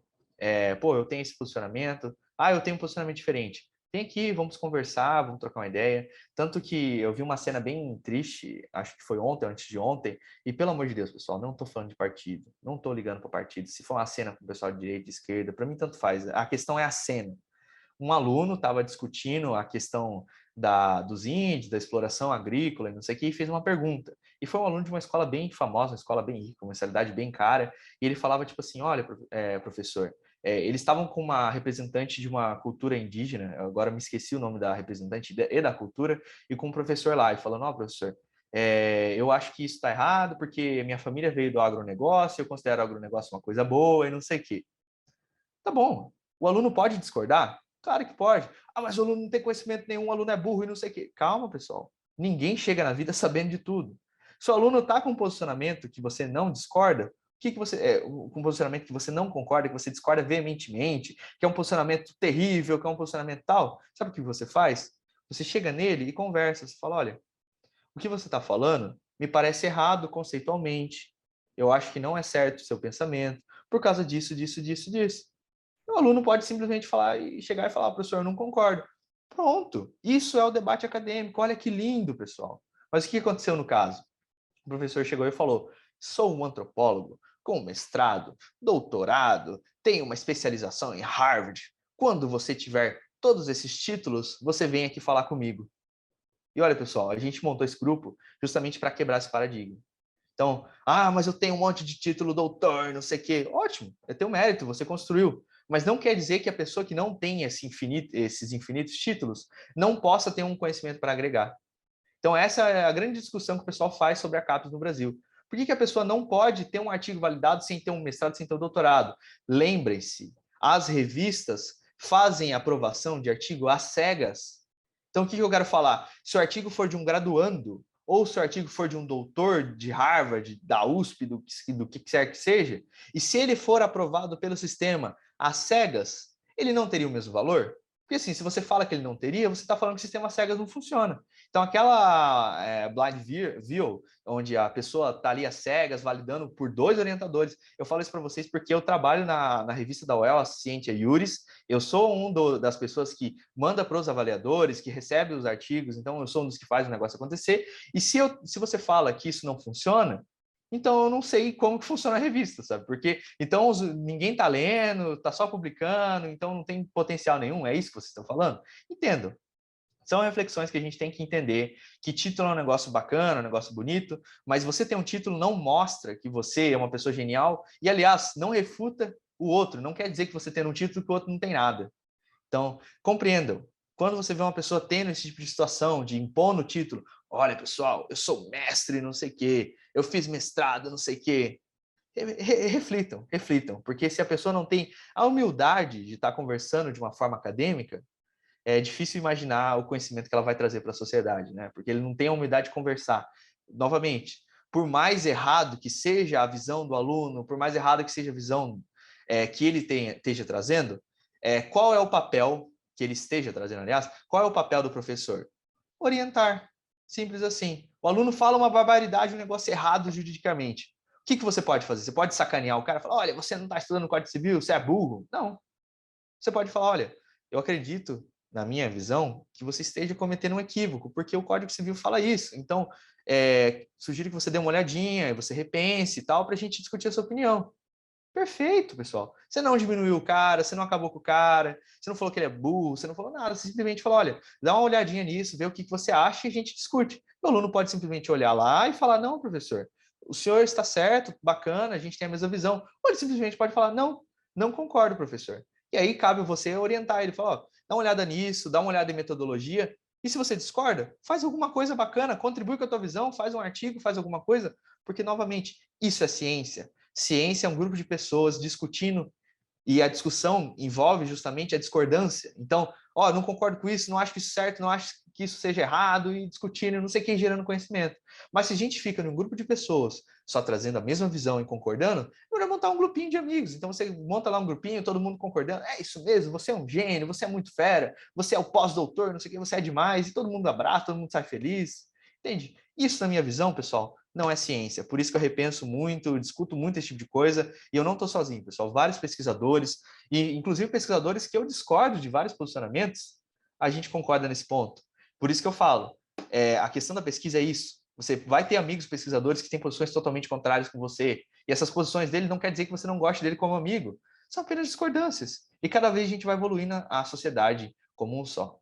Pô, eu tenho esse posicionamento, eu tenho um posicionamento diferente. Vem aqui, vamos conversar, vamos trocar uma ideia. Tanto que eu vi uma cena bem triste, acho que foi ontem, antes de ontem, e pelo amor de Deus, pessoal, não estou falando de partido, não estou ligando para partido. Se for uma cena com o pessoal de direita e esquerda, para mim tanto faz. A questão é a cena. Um aluno estava discutindo a questão dos índios, da exploração agrícola e não sei o que, e fez uma pergunta. E foi um aluno de uma escola bem famosa, uma escola bem rica, uma mensalidade bem cara, e ele falava tipo assim, olha, professor, eles estavam com uma representante de uma cultura indígena, agora me esqueci o nome da representante e da cultura, e com um professor lá, e falando, professor, eu acho que isso está errado, porque minha família veio do agronegócio, eu considero o agronegócio uma coisa boa e não sei o quê. Tá bom, o aluno pode discordar? Claro que pode. Mas o aluno não tem conhecimento nenhum, o aluno é burro e não sei o quê. Calma, pessoal. Ninguém chega na vida sabendo de tudo. Se o aluno está com um posicionamento que você não discorda, com um posicionamento que você não concorda, que você discorda veementemente, que é um posicionamento terrível, que é um posicionamento tal, sabe o que você faz? Você chega nele e conversa. Você fala, olha, o que você está falando me parece errado conceitualmente. Eu acho que não é certo o seu pensamento, por causa disso, disso, disso, disso. O aluno pode simplesmente falar e chegar e falar, professor, eu não concordo. Pronto. Isso é o debate acadêmico. Olha que lindo, pessoal. Mas o que aconteceu no caso? O professor chegou e falou, sou um antropólogo com mestrado, doutorado, tenho uma especialização em Harvard. Quando você tiver todos esses títulos, você vem aqui falar comigo. E olha, pessoal, a gente montou esse grupo justamente para quebrar esse paradigma. Então, mas eu tenho um monte de título doutor, não sei o quê. Ótimo, é teu mérito, você construiu. Mas não quer dizer que a pessoa que não tem esses infinitos títulos não possa ter um conhecimento para agregar. Então, essa é a grande discussão que o pessoal faz sobre a CAPES no Brasil. Por que a pessoa não pode ter um artigo validado sem ter um mestrado, sem ter um doutorado? Lembrem-se, as revistas fazem aprovação de artigo às cegas. Então, o que eu quero falar? Se o artigo for de um graduando, ou se o artigo for de um doutor de Harvard, da USP, do que quer que seja, e se ele for aprovado pelo sistema às cegas, ele não teria o mesmo valor? Porque assim, se você fala que ele não teria, você está falando que o sistema às cegas não funciona. Então, aquela blind view, onde a pessoa está ali às cegas, validando por 2 orientadores, eu falo isso para vocês porque eu trabalho na revista da UEL, a Scientia Juris, eu sou das pessoas que manda para os avaliadores, que recebe os artigos, então eu sou um dos que faz o negócio acontecer, e se você fala que isso não funciona, então eu não sei como que funciona a revista, sabe? Porque então ninguém está lendo, está só publicando, então não tem potencial nenhum, é isso que vocês estão falando? Entendo. São reflexões que a gente tem que entender que título é um negócio bacana, um negócio bonito, mas você ter um título não mostra que você é uma pessoa genial e, aliás, não refuta o outro. Não quer dizer que você tem um título que o outro não tem nada. Então, compreendam. Quando você vê uma pessoa tendo esse tipo de situação, de impor no título, olha, pessoal, eu sou mestre, não sei o quê, eu fiz mestrado, não sei o quê. Reflitam, porque se a pessoa não tem a humildade de estar conversando de uma forma acadêmica, é difícil imaginar o conhecimento que ela vai trazer para a sociedade, né? Porque ele não tem a humildade de conversar. Novamente, por mais errado que seja a visão do aluno, por mais errada que seja a visão que ele esteja trazendo, qual é o papel que ele esteja trazendo, aliás, qual é o papel do professor? Orientar. Simples assim. O aluno fala uma barbaridade, um negócio errado juridicamente. O que você pode fazer? Você pode sacanear o cara e falar, olha, você não está estudando Código Civil, você é burro? Não. Você pode falar, olha, eu acredito, na minha visão, que você esteja cometendo um equívoco, porque o Código Civil fala isso. Então, sugiro que você dê uma olhadinha, você repense e tal, para a gente discutir a sua opinião. Perfeito, pessoal. Você não diminuiu o cara, você não acabou com o cara, você não falou que ele é burro, você não falou nada, você simplesmente falou, olha, dá uma olhadinha nisso, vê o que você acha e a gente discute. O aluno pode simplesmente olhar lá e falar, não, professor, o senhor está certo, bacana, a gente tem a mesma visão. Ou ele simplesmente pode falar, não, não concordo, professor. E aí cabe você orientar ele, falar, ó, dá uma olhada nisso, dá uma olhada em metodologia, e se você discorda, faz alguma coisa bacana, contribui com a tua visão, faz um artigo, faz alguma coisa, porque, novamente, isso é ciência. Ciência é um grupo de pessoas discutindo e a discussão envolve justamente a discordância. Então, não concordo com isso, não acho que isso é certo, não acho que isso seja errado, e discutindo, não sei quem gerando conhecimento. Mas se a gente fica num grupo de pessoas só trazendo a mesma visão e concordando, melhor montar um grupinho de amigos. Então você monta lá um grupinho, todo mundo concordando, é isso mesmo, você é um gênio, você é muito fera, você é o pós-doutor, não sei o que, você é demais, e todo mundo abraça, todo mundo sai feliz. Entende? Isso, na minha visão, pessoal, não é ciência. Por isso que eu repenso muito, discuto muito esse tipo de coisa, e eu não estou sozinho, pessoal. Vários pesquisadores, e inclusive pesquisadores que eu discordo de vários posicionamentos, a gente concorda nesse ponto. Por isso que eu falo, a questão da pesquisa é isso. Você vai ter amigos pesquisadores que têm posições totalmente contrárias com você, e essas posições dele não quer dizer que você não goste dele como amigo. São apenas discordâncias. E cada vez a gente vai evoluindo a sociedade como um só.